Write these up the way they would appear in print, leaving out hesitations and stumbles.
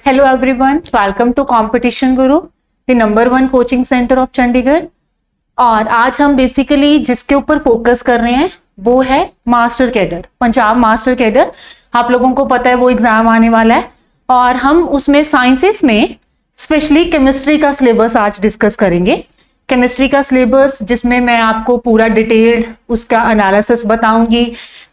Hello everyone, welcome to Competition Guru, the #1 coaching centre of Chandigarh. और आज हम basically जिसके ऊपर फोकस कर रहे हैं वो है master cadre, Punjab master cadre. आप लोगों को पता है वो एग्जाम आने वाला है और हम उसमें साइंसेस में स्पेशली केमिस्ट्री का सिलेबस आज डिस्कस करेंगे। केमिस्ट्री का सिलेबस जिसमें मैं आपको पूरा डिटेल्ड उसका एनालिसिस बताऊंगी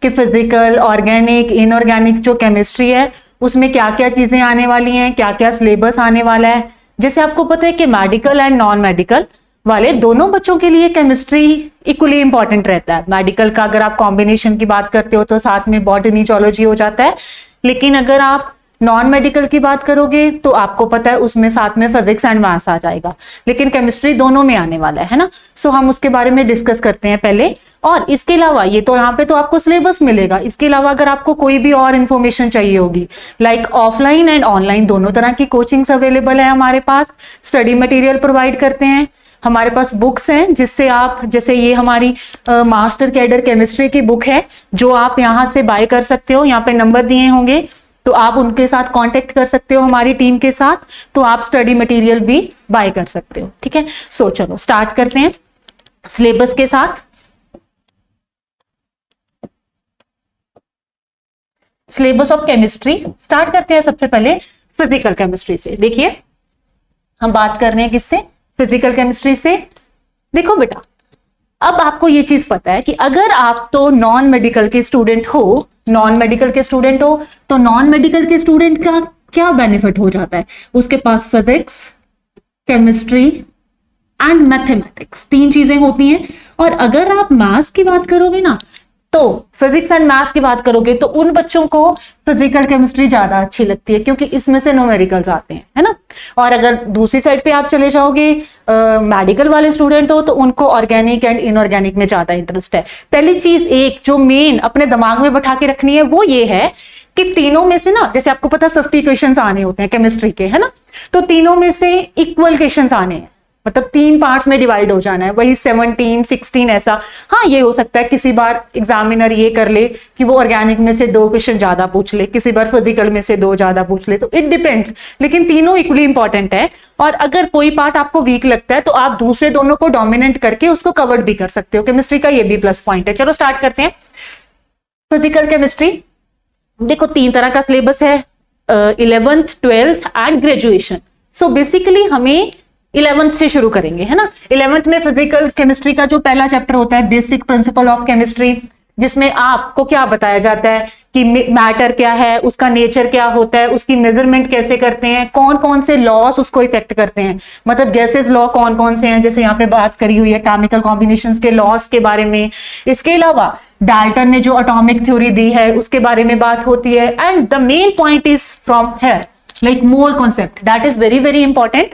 कि फिजिकल, ऑर्गेनिक, इनऑर्गेनिक जो केमिस्ट्री है उसमें क्या क्या चीजें आने वाली हैं, क्या क्या सिलेबस आने वाला है। जैसे आपको पता है कि मेडिकल एंड नॉन मेडिकल वाले दोनों बच्चों के लिए केमिस्ट्री इक्वली इंपॉर्टेंट रहता है। मेडिकल का अगर आप कॉम्बिनेशन की बात करते हो तो साथ में बॉटनी, जूलॉजी हो जाता है, लेकिन अगर आप नॉन मेडिकल की बात करोगे तो आपको पता है उसमें साथ में फिजिक्स एंड मैथ्स आ जाएगा, लेकिन केमिस्ट्री दोनों में आने वाला है ना। सो हम उसके बारे में डिस्कस करते हैं पहले। और इसके अलावा ये तो यहाँ पे तो आपको सिलेबस मिलेगा, इसके अलावा अगर आपको कोई भी और इन्फॉर्मेशन चाहिए होगी, लाइक ऑफलाइन एंड ऑनलाइन दोनों तरह की कोचिंग्स अवेलेबल है हमारे पास। स्टडी मटेरियल प्रोवाइड करते हैं, हमारे पास बुक्स हैं जिससे आप, जैसे ये हमारी मास्टर कैडर केमिस्ट्री की बुक है जो आप यहाँ से बाय कर सकते हो। यहाँ पे नंबर दिए होंगे तो आप उनके साथ कांटेक्ट कर सकते हो हमारी टीम के साथ, तो आप स्टडी मटेरियल भी बाय कर सकते हो। ठीक है, सो चलो स्टार्ट करते हैं सिलेबस के साथ। सिलेबस ऑफ केमिस्ट्री स्टार्ट करते हैं सबसे पहले फिजिकल केमिस्ट्री से। देखिए हम बात कर रहे हैं किससे, फिजिकल केमिस्ट्री से। देखो बेटा, अब आपको ये चीज पता है कि अगर आप तो नॉन मेडिकल के स्टूडेंट हो, नॉन मेडिकल के स्टूडेंट हो तो नॉन मेडिकल के स्टूडेंट का क्या बेनिफिट हो जाता है, उसके पास फिजिक्स, केमिस्ट्री एंड मैथमेटिक्स तीन चीजें होती हैं। और अगर आप मैथ्स की बात करोगे ना, तो फिजिक्स एंड मैथ्स की बात करोगे तो उन बच्चों को फिजिकल केमिस्ट्री ज्यादा अच्छी लगती है क्योंकि इसमें से न्यूमेरिकल्स आते हैं, है ना। और अगर दूसरी साइड पे आप चले जाओगे, मेडिकल वाले स्टूडेंट हो तो उनको ऑर्गेनिक एंड इनऑर्गेनिक में ज्यादा इंटरेस्ट है। पहली चीज एक जो मेन अपने दिमाग में बैठा के रखनी है वो ये है कि तीनों में से ना, जैसे आपको पता है 50 क्वेश्चंस आने होते हैं केमिस्ट्री के, है ना, तो तीनों में से इक्वल क्वेश्चंस आने हैं, मतलब 3 पार्ट्स में डिवाइड हो जाना है, वही 17, 16 ऐसा। हाँ, ये हो सकता है किसी बार एग्जामिनर ये कर ले कि वो ऑर्गेनिक में से 2 क्वेश्चन ज्यादा पूछ ले, किसी बार फिजिकल में से 2 ज्यादा पूछ ले, तो इट डिपेंड्स, लेकिन तीनों इक्वली इंपॉर्टेंट है। और अगर कोई पार्ट आपको वीक लगता है तो आप दूसरे दोनों को डोमिनेट करके उसको कवर भी कर सकते हो। केमिस्ट्री का ये भी प्लस पॉइंट है। चलो स्टार्ट करते हैं फिजिकल केमिस्ट्री। देखो 3 तरह का सिलेबस है, 11th, 12th and graduation. So basically हमें 11th से शुरू करेंगे, है ना। 11th में फिजिकल केमिस्ट्री का जो पहला चैप्टर होता है बेसिक प्रिंसिपल ऑफ केमिस्ट्री, जिसमें आपको क्या बताया जाता है कि मैटर क्या है, उसका नेचर क्या होता है, उसकी मेजरमेंट कैसे करते हैं, कौन कौन से लॉस उसको इफेक्ट करते हैं, मतलब गैसेस लॉ कौन कौन से हैं, जैसे यहाँ पे बात करी हुई है केमिकल कॉम्बिनेशंस के लॉस के बारे में। इसके अलावा डाल्टन ने जो एटॉमिक थ्योरी दी है उसके बारे में बात होती है। And the main point is from here like mole concept, that is very very important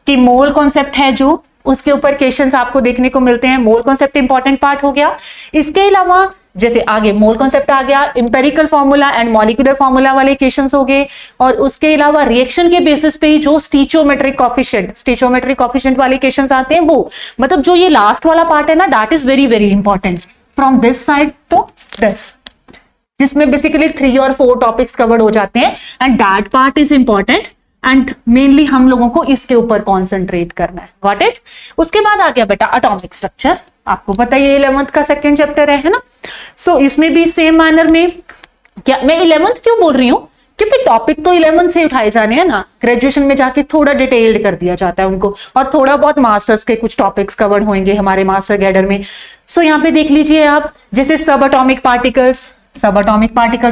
कि मोल कॉन्सेप्ट है जो उसके ऊपर क्वेश्चंस आपको देखने को मिलते हैं। मोल कॉन्सेप्ट इंपॉर्टेंट पार्ट हो गया। इसके अलावा जैसे आगे मोल कॉन्सेप्ट आ गया, empirical formula and molecular formula वाले क्वेश्चंस हो गए। और उसके अलावा रिएक्शन के बेसिस पे ही जो स्टीचोमेट्रिक कॉफिशिएंट वाले क्वेश्चंस आते हैं वो, मतलब जो ये लास्ट वाला पार्ट है ना, that is very very important from this side to this, जिसमें बेसिकली 3 और 4 टॉपिक्स कवर्ड हो जाते हैं and that part is important and mainly हम लोगों को इसके ऊपर कॉन्सेंट्रेट करना है। Got it. उसके बाद आ गया बेटा एटॉमिक स्ट्रक्चर। आपको पता है ये 11th का 2nd चैप्टर है ना। सो इसमें भी सेम मैनर में, क्या मैं 11th क्यों बोल रही हूँ, क्योंकि टॉपिक तो 11th से उठाए जाने हैं ना, ग्रेजुएशन में जाके थोड़ा डिटेल्ड कर दिया जाता है उनको, और थोड़ा बहुत मास्टर्स के कुछ टॉपिक्स कवर्ड होंगे हमारे मास्टर कैडर में। सो यहाँ पे देख लीजिए आप, जैसे सब एटॉमिक पार्टिकल्स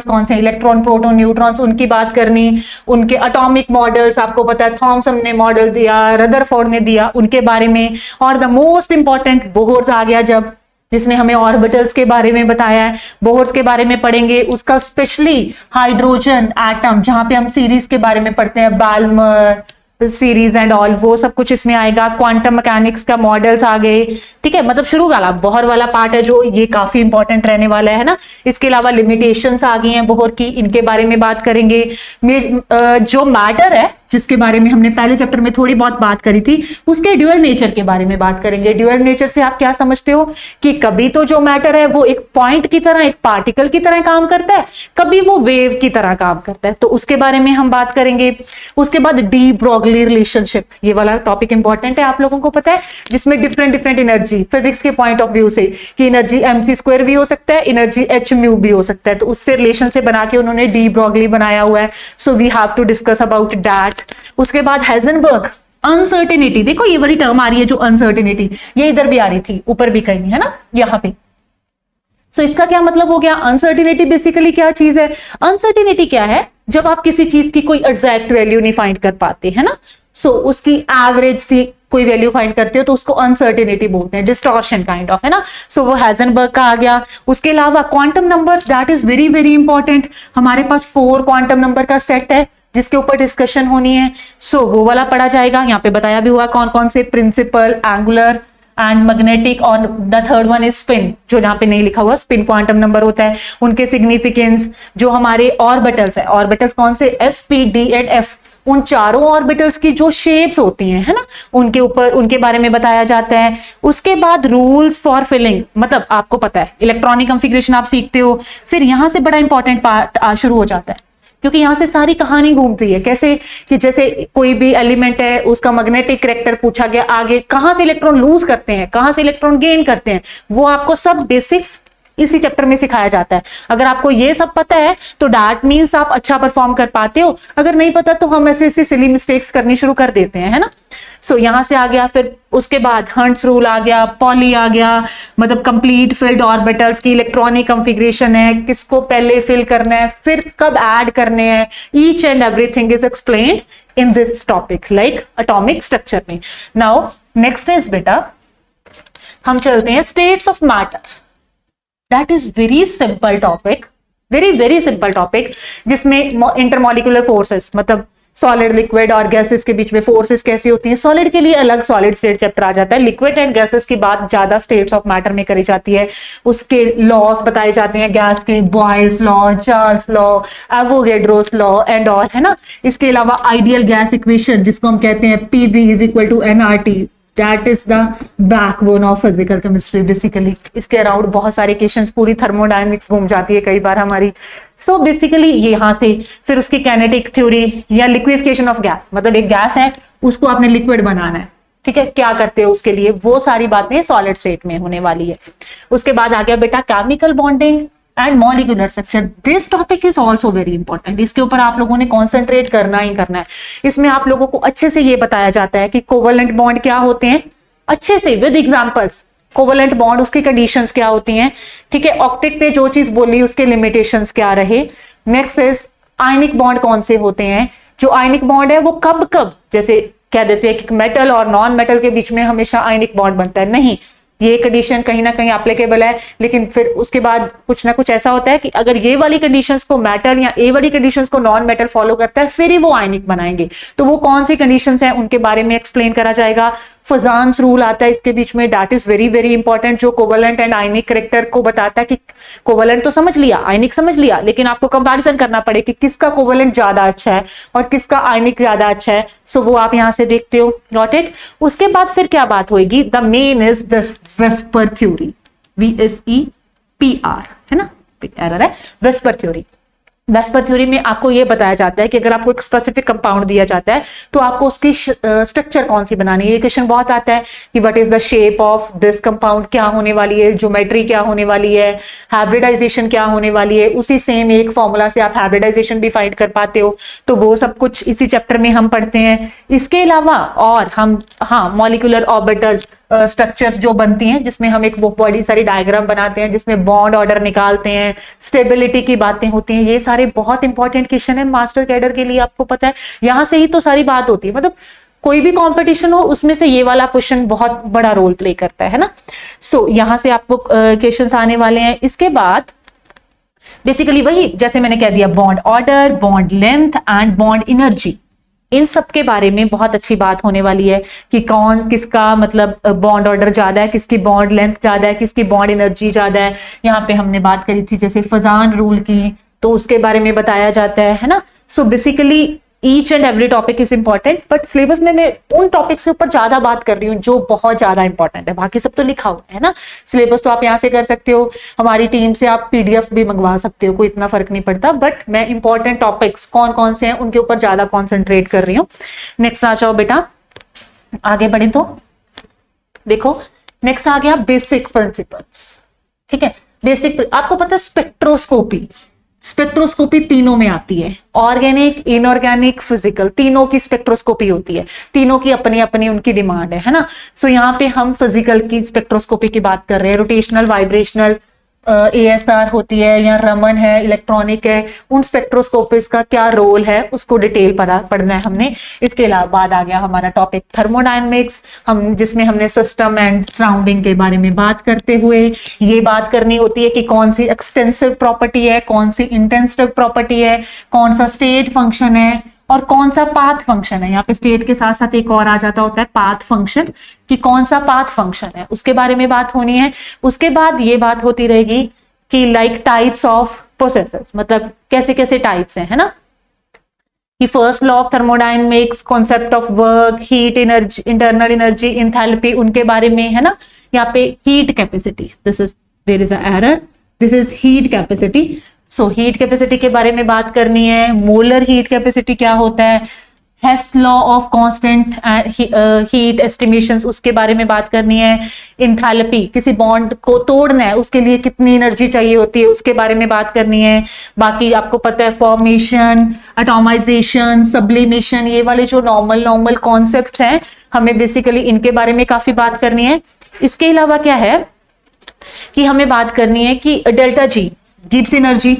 कौन से, इलेक्ट्रॉन, प्रोटॉन, न्यूट्रॉन्स, उनकी बात करनी, उनके एटॉमिक मॉडल्स, आपको पता है थॉमसन ने मॉडल दिया, रदरफोर्ड ने दिया, उनके बारे में। और द मोस्ट इंपॉर्टेंट बोहर्स आ गया जब, जिसने हमें ऑर्बिटल्स के बारे में बताया है, बोहर्स के बारे में पढ़ेंगे, उसका स्पेशली हाइड्रोजन एटम जहां पे हम सीरीज के बारे में पढ़ते हैं, बाल्मर सीरीज एंड ऑल, वो सब कुछ इसमें आएगा। क्वांटम मैकेनिक्स का मॉडल्स आ गए, ठीक है, मतलब शुरू वाला बोहर वाला पार्ट है जो ये काफी इंपॉर्टेंट रहने वाला है ना। इसके अलावा लिमिटेशंस आ गई हैं बोहर की, इनके बारे में बात करेंगे। जो मैटर है, जिसके बारे में हमने पहले चैप्टर में थोड़ी बहुत बात करी थी, उसके ड्यूअल नेचर के बारे में बात करेंगे। ड्यूअल नेचर से आप क्या समझते हो कि कभी तो जो मैटर है वो एक पॉइंट की तरह, एक पार्टिकल की तरह काम करता है, कभी वो वेव की तरह काम करता है, तो उसके बारे में हम बात करेंगे। उसके बाद डी ब्रोगली रिलेशनशिप, ये वाला टॉपिक इंपॉर्टेंट है, आप लोगों को पता है, जिसमें डिफरेंट डिफरेंट एनर्जी फिजिक्स के पॉइंट ऑफ व्यू से कि एनर्जी mc² भी हो सकता है, एनर्जी h म्यू भी हो सकता है, तो उससे रिलेशन से बना के उन्होंने डी ब्रोगली बनाया हुआ है। So we have to discuss about that. उसके बाद हाइजेनबर्ग अनसर्टेनिटी, देखो ये वाली टर्म आ रही है जो अनसर्टेनिटी, ये इधर भी आ रही थी, ऊपर भी कहीं है ना, यहाँ पे। सो इसका क्या मतलब हो गया? अनसर्टेनिटी बेसिकली क्या चीज है? अनसर्टेनिटी क्या है? जब आप किसी चीज की कोई एग्जैक्ट वैल्यू नहीं फाइंड कर पाते, है ना, सो उसकी एवरेज सी कोई वैल्यू फाइंड करते हो तो उसको अनसर्टेनिटी बोलते हैं, डिस्टॉर्शन काइंड ऑफ, है ना। सो वो हाइजेनबर्ग का आ गया। उसके अलावा quantum numbers, that is very very important. हमारे पास 4 क्वांटम नंबर का सेट है जिसके ऊपर डिस्कशन होनी है, सो वो वाला पढ़ा जाएगा। यहाँ पे बताया भी हुआ कौन कौन से, प्रिंसिपल, एंगुलर एंड मैग्नेटिक, और the third one is spin, जो यहाँ पे नहीं लिखा हुआ, स्पिन क्वांटम नंबर होता है, उनके सिग्निफिकेंस, जो हमारे ऑर्बिटल्स है, ऑर्बिटल्स कौन से, s p d and f, उन चारों ऑर्बिटल्स की जो शेप्स होती हैं, है ना, उनके ऊपर, उनके बारे में बताया जाता है। उसके बाद रूल्स फॉर फिलिंग, मतलब आपको पता है इलेक्ट्रॉनिक कॉन्फ़िगरेशन आप सीखते हो, फिर यहां से बड़ा इंपॉर्टेंट पार्ट शुरू हो जाता है, क्योंकि यहां से सारी कहानी घूमती है। कैसे कि जैसे कोई भी एलिमेंट है, उसका मैग्नेटिक कैरेक्टर पूछा गया, आगे कहां से इलेक्ट्रॉन लूज करते हैं, कहां से इलेक्ट्रॉन गेन करते हैं, वो आपको सब बेसिक्स इसी चैप्टर में सिखाया जाता है। अगर आपको ये सब पता है तो दैट मीन्स आप अच्छा परफॉर्म कर पाते हो, अगर नहीं पता तो हम ऐसे ऐसे सिली मिस्टेक्स करनी शुरू कर देते हैं, है ना। सो यहां से आ गया, फिर उसके बाद हंट्स रूल आ गया, पॉली आ गया, मतलब कंप्लीट फिल्ड ऑर्बिटल्स की इलेक्ट्रॉनिक कॉन्फ़िगरेशन है, किसको पहले फिल करना है, फिर कब ऐड करने हैं, each and everything is explained in this topic like atomic structure में। नाउ नेक्स्ट इज बेटा, हम चलते हैं states of matter. That is very simple topic, very very simple topic, जिसमें इंटरमॉलिक्यूलर फोर्सेस, मतलब सॉलिड, लिक्विड और गैसेस के बीच में फोर्सेस कैसी होती है। सॉलिड के लिए अलग सॉलिड स्टेट चैप्टर आ जाता है, लिक्विड एंड गैसेस की बात ज्यादा स्टेट्स ऑफ मैटर में करी जाती है। उसके लॉस बताए जाते हैं गैस के, Boyle's law, Charles law, Avogadro's law and all, है ना। इसके अलावा आइडियल गैस इक्वेशन, जिसको हम कहते हैं PV = nRT, that is the backbone of physical chemistry basically. इसके अराउंड बहुत सारे क्वेश्चंस, पूरी थर्मोडायनेमिक्स घूम जाती है कई बार हमारी। सो बेसिकली ये यहाँ से, फिर उसकी काइनेटिक थ्योरी या लिक्विफिकेशन ऑफ गैस, मतलब एक गैस है उसको आपने लिक्विड बनाना है, ठीक है, क्या करते हो उसके लिए, वो सारी बातें सॉलिड स्टेट में होने वाली है। उसके बाद आ गया बेटा chemical bonding and molecular structure. This topic is also very important, इसके ऊपर आप लोगों ने कॉन्सेंट्रेट करना ही करना है। इसमें आप लोगों को अच्छे से ये बताया जाता है कि कोवलेंट बॉन्ड क्या होते हैं, अच्छे से विद एग्जांपल्स, कोवलेंट बॉन्ड उसकी कंडीशंस क्या होती हैं, ठीक है, ऑक्टेट ने जो चीज बोली उसके लिमिटेशंस क्या रहे। नेक्स्ट इज आयनिक बॉन्ड कौन से होते हैं, जो आयनिक बॉन्ड है वो कब कब, जैसे कह देते हैं कि मेटल और नॉन मेटल के बीच में हमेशा आयनिक बॉन्ड बनता है, नहीं, ये कंडीशन कहीं ना कहीं एप्लीकेबल है, लेकिन फिर उसके बाद कुछ ना कुछ ऐसा होता है कि अगर ये वाली कंडीशंस को मेटल या ए वाली कंडीशंस को नॉन मेटल फॉलो करता है, फिर ही वो आयनिक बनाएंगे। तो वो कौन सी कंडीशंस हैं उनके बारे में एक्सप्लेन करा जाएगा। फजान्स रूल आता है इसके बीच में, that is very very important, जो कोवलेंट एंड आयनिक कैरेक्टर को बताता है कि कोवलेंट तो समझ लिया, आयनिक समझ लिया, लेकिन आपको कंपैरिजन करना पड़े कि किसका कोवलेंट ज्यादा अच्छा है और किसका आयनिक ज्यादा अच्छा है। सो वो आप यहां से देखते हो, गॉट इट। उसके बाद फिर क्या बात होगी, the main is the VSEPR theory, VSEPR, है ना, एरर है, वेस्पर थ्योरी। वेस्पर थ्योरी में आपको यह बताया जाता है कि अगर आपको एक स्पेसिफिक कंपाउंड दिया जाता है तो आपको उसकी स्ट्रक्चर कौन सी बनानी है। ये क्वेश्चन बहुत आता है कि what is the shape of this compound, क्या होने वाली है, ज्योमेट्री क्या होने वाली है, हाइब्रिडाइजेशन क्या होने वाली है। उसी सेम एक फॉर्मूला से आप हाइब्रिडाइजेशन भी फाइंड कर पाते हो, तो वो सब कुछ इसी चैप्टर में हम पढ़ते हैं। इसके अलावा और हम, हाँ, मॉलिक्यूलर ऑर्बिटल स्ट्रक्चर्स जो बनती हैं, जिसमें हम एक वो बड़ी सारी डायग्राम बनाते हैं, जिसमें बॉन्ड ऑर्डर निकालते हैं, स्टेबिलिटी की बातें होती हैं, ये सारे बहुत इंपॉर्टेंट क्वेश्चन है मास्टर कैडर के लिए, आपको पता है यहां से ही तो सारी बात होती है। मतलब कोई भी कंपटीशन हो उसमें से ये वाला क्वेश्चन बहुत बड़ा रोल प्ले करता है ना। सो यहां से आपको क्वेश्चंस आने वाले हैं। इसके बाद बेसिकली वही, जैसे मैंने कह दिया, bond order, bond length and bond energy, इन सब के बारे में बहुत अच्छी बात होने वाली है कि कौन किसका मतलब बॉन्ड ऑर्डर ज्यादा है, किसकी बॉन्ड लेंथ ज्यादा है, किसकी बॉन्ड एनर्जी ज्यादा है। यहाँ पे हमने बात करी थी जैसे फजान रूल की, तो उसके बारे में बताया जाता है ना। So basically each and every topic is important, but syllabus में मैं उन टॉपिक्स के ऊपर ज्यादा बात कर रही हूँ जो बहुत ज्यादा इंपॉर्टेंट है। बाकी सब तो लिखा हुआ है ना, सिलेबस तो आप यहाँ से कर सकते हो, हमारी टीम से आप पीडीएफ भी मंगवा सकते हो, कोई इतना फर्क नहीं पड़ता, बट मैं इंपॉर्टेंट टॉपिक्स कौन कौन से हैं उनके ऊपर ज्यादा कॉन्सेंट्रेट कर रही हूँ। नेक्स्ट आ जाओ बेटा, आगे बढ़े तो देखो नेक्स्ट आ गया बेसिक प्रिंसिपल्स। ठीक है, बेसिक, आपको पता है स्पेक्ट्रोस्कोपी, स्पेक्ट्रोस्कोपी तीनों में आती है, ऑर्गेनिक, इनऑर्गेनिक, फिजिकल, तीनों की स्पेक्ट्रोस्कोपी होती है, तीनों की अपनी अपनी उनकी डिमांड है ना। सो यहाँ पे हम फिजिकल की स्पेक्ट्रोस्कोपी की बात कर रहे हैं, रोटेशनल, वाइब्रेशनल, ASR होती है या रमन है, इलेक्ट्रॉनिक है, उन स्पेक्ट्रोस्कोपिस का क्या रोल है उसको डिटेल पढ़ना है हमने। इसके अलावा बाद आ गया हमारा टॉपिक थर्मोडायनेमिक्स, हम जिसमें हमने सिस्टम एंड सराउंडिंग के बारे में बात करते हुए ये बात करनी होती है कि कौन सी एक्सटेंसिव प्रॉपर्टी है, कौन सी इंटेंसिव प्रॉपर्टी है, कौन सा स्टेट फंक्शन है और कौन सा पाथ फंक्शन है। यहाँ पे स्टेट के साथ साथ एक और आ जाता होता है पाथ फंक्शन, कि कौन सा पाथ फंक्शन है उसके बारे में बात होनी है। उसके बाद ये बात होती रहेगी कि लाइक टाइप्स ऑफ प्रोसेसेस, मतलब कैसे कैसे टाइप्स हैं, है ना, कि first law of thermodynamics, concept of work, heat energy, internal energy, enthalpy, उनके बारे में, है ना। यहाँ पे heat capacity, this is, there is a error, this is heat capacity. So heat capacity के बारे में बात करनी है, मोलर हीट कैपेसिटी क्या होता है, Hess law of constant heat estimations, उसके बारे में बात करनी है। इंथैल्पी, किसी बॉन्ड को तोड़ना है उसके लिए कितनी एनर्जी चाहिए होती है उसके बारे में बात करनी है। बाकी आपको पता है फॉर्मेशन, एटॉमाइजेशन, सब्लिमेशन, ये वाले जो नॉर्मल कॉन्सेप्ट हैं हमें बेसिकली इनके बारे में काफी बात करनी है। इसके अलावा क्या है कि हमें बात करनी है कि डेल्टा जी, गिब्स एनर्जी,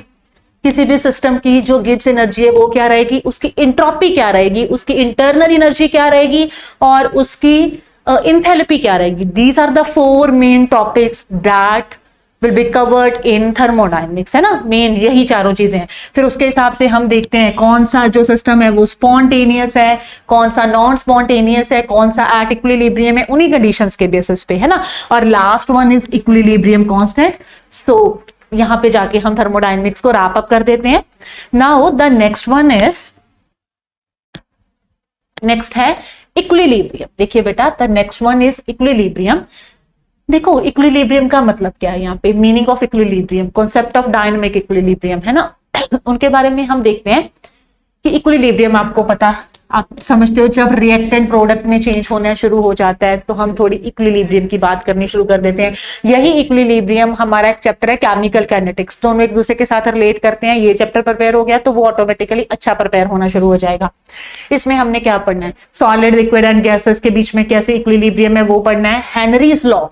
किसी भी सिस्टम की जो गिब्स एनर्जी है वो क्या रहेगी, उसकी इंट्रोपी क्या रहेगी, उसकी इंटरनल एनर्जी क्या रहेगी और उसकी इंथैल्पी क्या रहेगी। These are the 4 main topics that will be covered in thermodynamics, है ना, मेन यही चारों चीजें हैं। फिर उसके हिसाब से हम देखते हैं कौन सा जो सिस्टम है वो स्पॉन्टेनियस है, कौन सा नॉन स्पॉन्टेनियस है, कौन सा एट इक्विलिब्रियम है, उन्हीं कंडीशंस के बेसिस पे, है ना। और last one is equilibrium constant. So यहां पे जाके हम थर्मोडायनेमिक्स को रैप अप कर देते हैं। Now the next one is, next है इक्विलिब्रियम। देखिए बेटा, the next one is equilibrium. देखो इक्विलिब्रियम का मतलब क्या है, यहाँ पे meaning of equilibrium, concept of dynamic equilibrium, है ना। उनके बारे में हम देखते हैं कि इक्विलिब्रियम आपको पता, आप समझते हो जब रिएक्टेंट प्रोडक्ट में चेंज होना शुरू हो जाता है तो हम थोड़ी इक्विलिब्रियम की बात करनी शुरू कर देते हैं। यही इक्विलिब्रियम हमारा एक चैप्टर है केमिकल काइनेटिक्स, दोनों एक दूसरे के साथ रिलेट करते हैं। ये चैप्टर प्रिपेयर हो गया तो वो ऑटोमेटिकली अच्छा प्रिपेयर होना शुरू हो जाएगा। इसमें हमने क्या पढ़ना है, सॉलिड, लिक्विड एंड गैसेस के बीच में कैसे इक्विलिब्रियम है वो पढ़ना है। हेनरीज लॉ,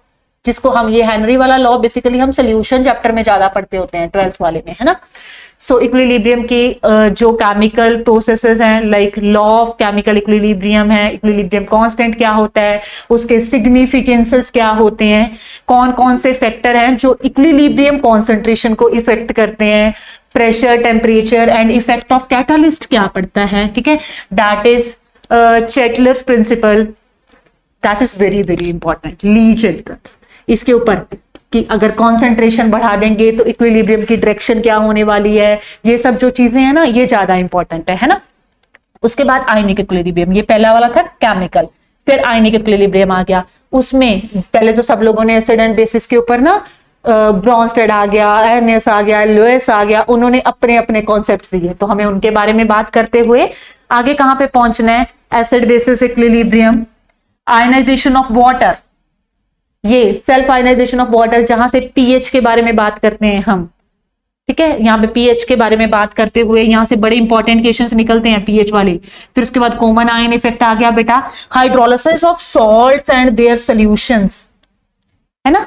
जिसको हम, ये हेनरी वाला लॉ बेसिकली हम सोल्यूशन चैप्टर में ज्यादा पढ़ते होते हैं 12th वाले में, है ना। सो इक्विलिब्रियम के जो केमिकल प्रोसेसेस हैं, like law of chemical equilibrium है, इक्विलिब्रियम कांस्टेंट क्या होता है, उसके सिग्निफिकेंसेस क्या होते हैं, कौन कौन से फैक्टर हैं जो इक्विलिब्रियम कॉन्सेंट्रेशन को इफेक्ट करते हैं, pressure, temperature and effect of catalyst क्या पड़ता है, ठीक है, that is Chatelier's principle, that is very very important, le Chatelier's, इसके ऊपर कि अगर कॉन्सेंट्रेशन बढ़ा देंगे तो इक्विलिब्रियम की डायरेक्शन क्या होने वाली है, ये सब जो चीजें हैं ना ये ज्यादा इंपॉर्टेंट है ना। उसके बाद आयनिक इक्विलिब्रियम, ये पहला वाला था केमिकल, फिर आयनिक इक्विलिब्रियम आ गया। उसमें पहले तो सब लोगों ने एसिड एंड बेसिस के ऊपर ना, ब्रॉन्स्टेड आ गया, एर्नेस आ गया, लुईस आ गया, उन्होंने अपने अपने कॉन्सेप्ट दिए, तो हमें उनके बारे में बात करते हुए आगे कहां पे पहुंचना है, acid basis equilibrium, ionisation of water, ये सेल्फ आयनाइजेशन ऑफ वाटर, जहां से पीएच के बारे में बात करते हैं हम, ठीक है, यहाँ पे पीएच के बारे में बात करते हुए यहाँ से बड़े इंपॉर्टेंट क्वेश्चंस निकलते हैं पीएच वाले। फिर उसके बाद कॉमन आयन इफेक्ट आ गया बेटा, hydrolysis of salts and their solutions, है ना,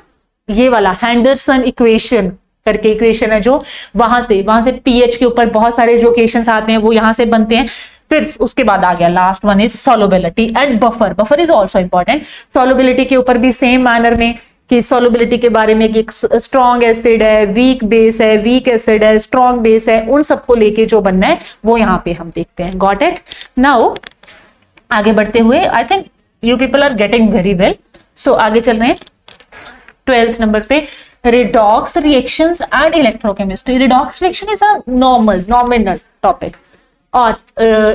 ये वाला हैंडरसन इक्वेशन करके इक्वेशन है जो वहां से पीएच के ऊपर बहुत सारे जो क्वेश्चंस आते हैं वो यहां से बनते हैं। फिर उसके बाद आ गया last one is solubility and buffer, buffer is also important. Solubility के ऊपर भी सेम मैनर में कि सॉल्युबिलिटी के बारे में कि स्ट्रॉन्ग एसिड है, वीक बेस है, वीक एसिड है, स्ट्रॉन्ग बेस है, उन सबको लेके जो बनना है वो यहाँ पे हम देखते हैं। Got it. नाउ आगे बढ़ते हुए, I think you people are getting very well. So आगे चल रहे हैं 12th नंबर पे, redox reactions and electrochemistry. Redox reaction is a nominal topic और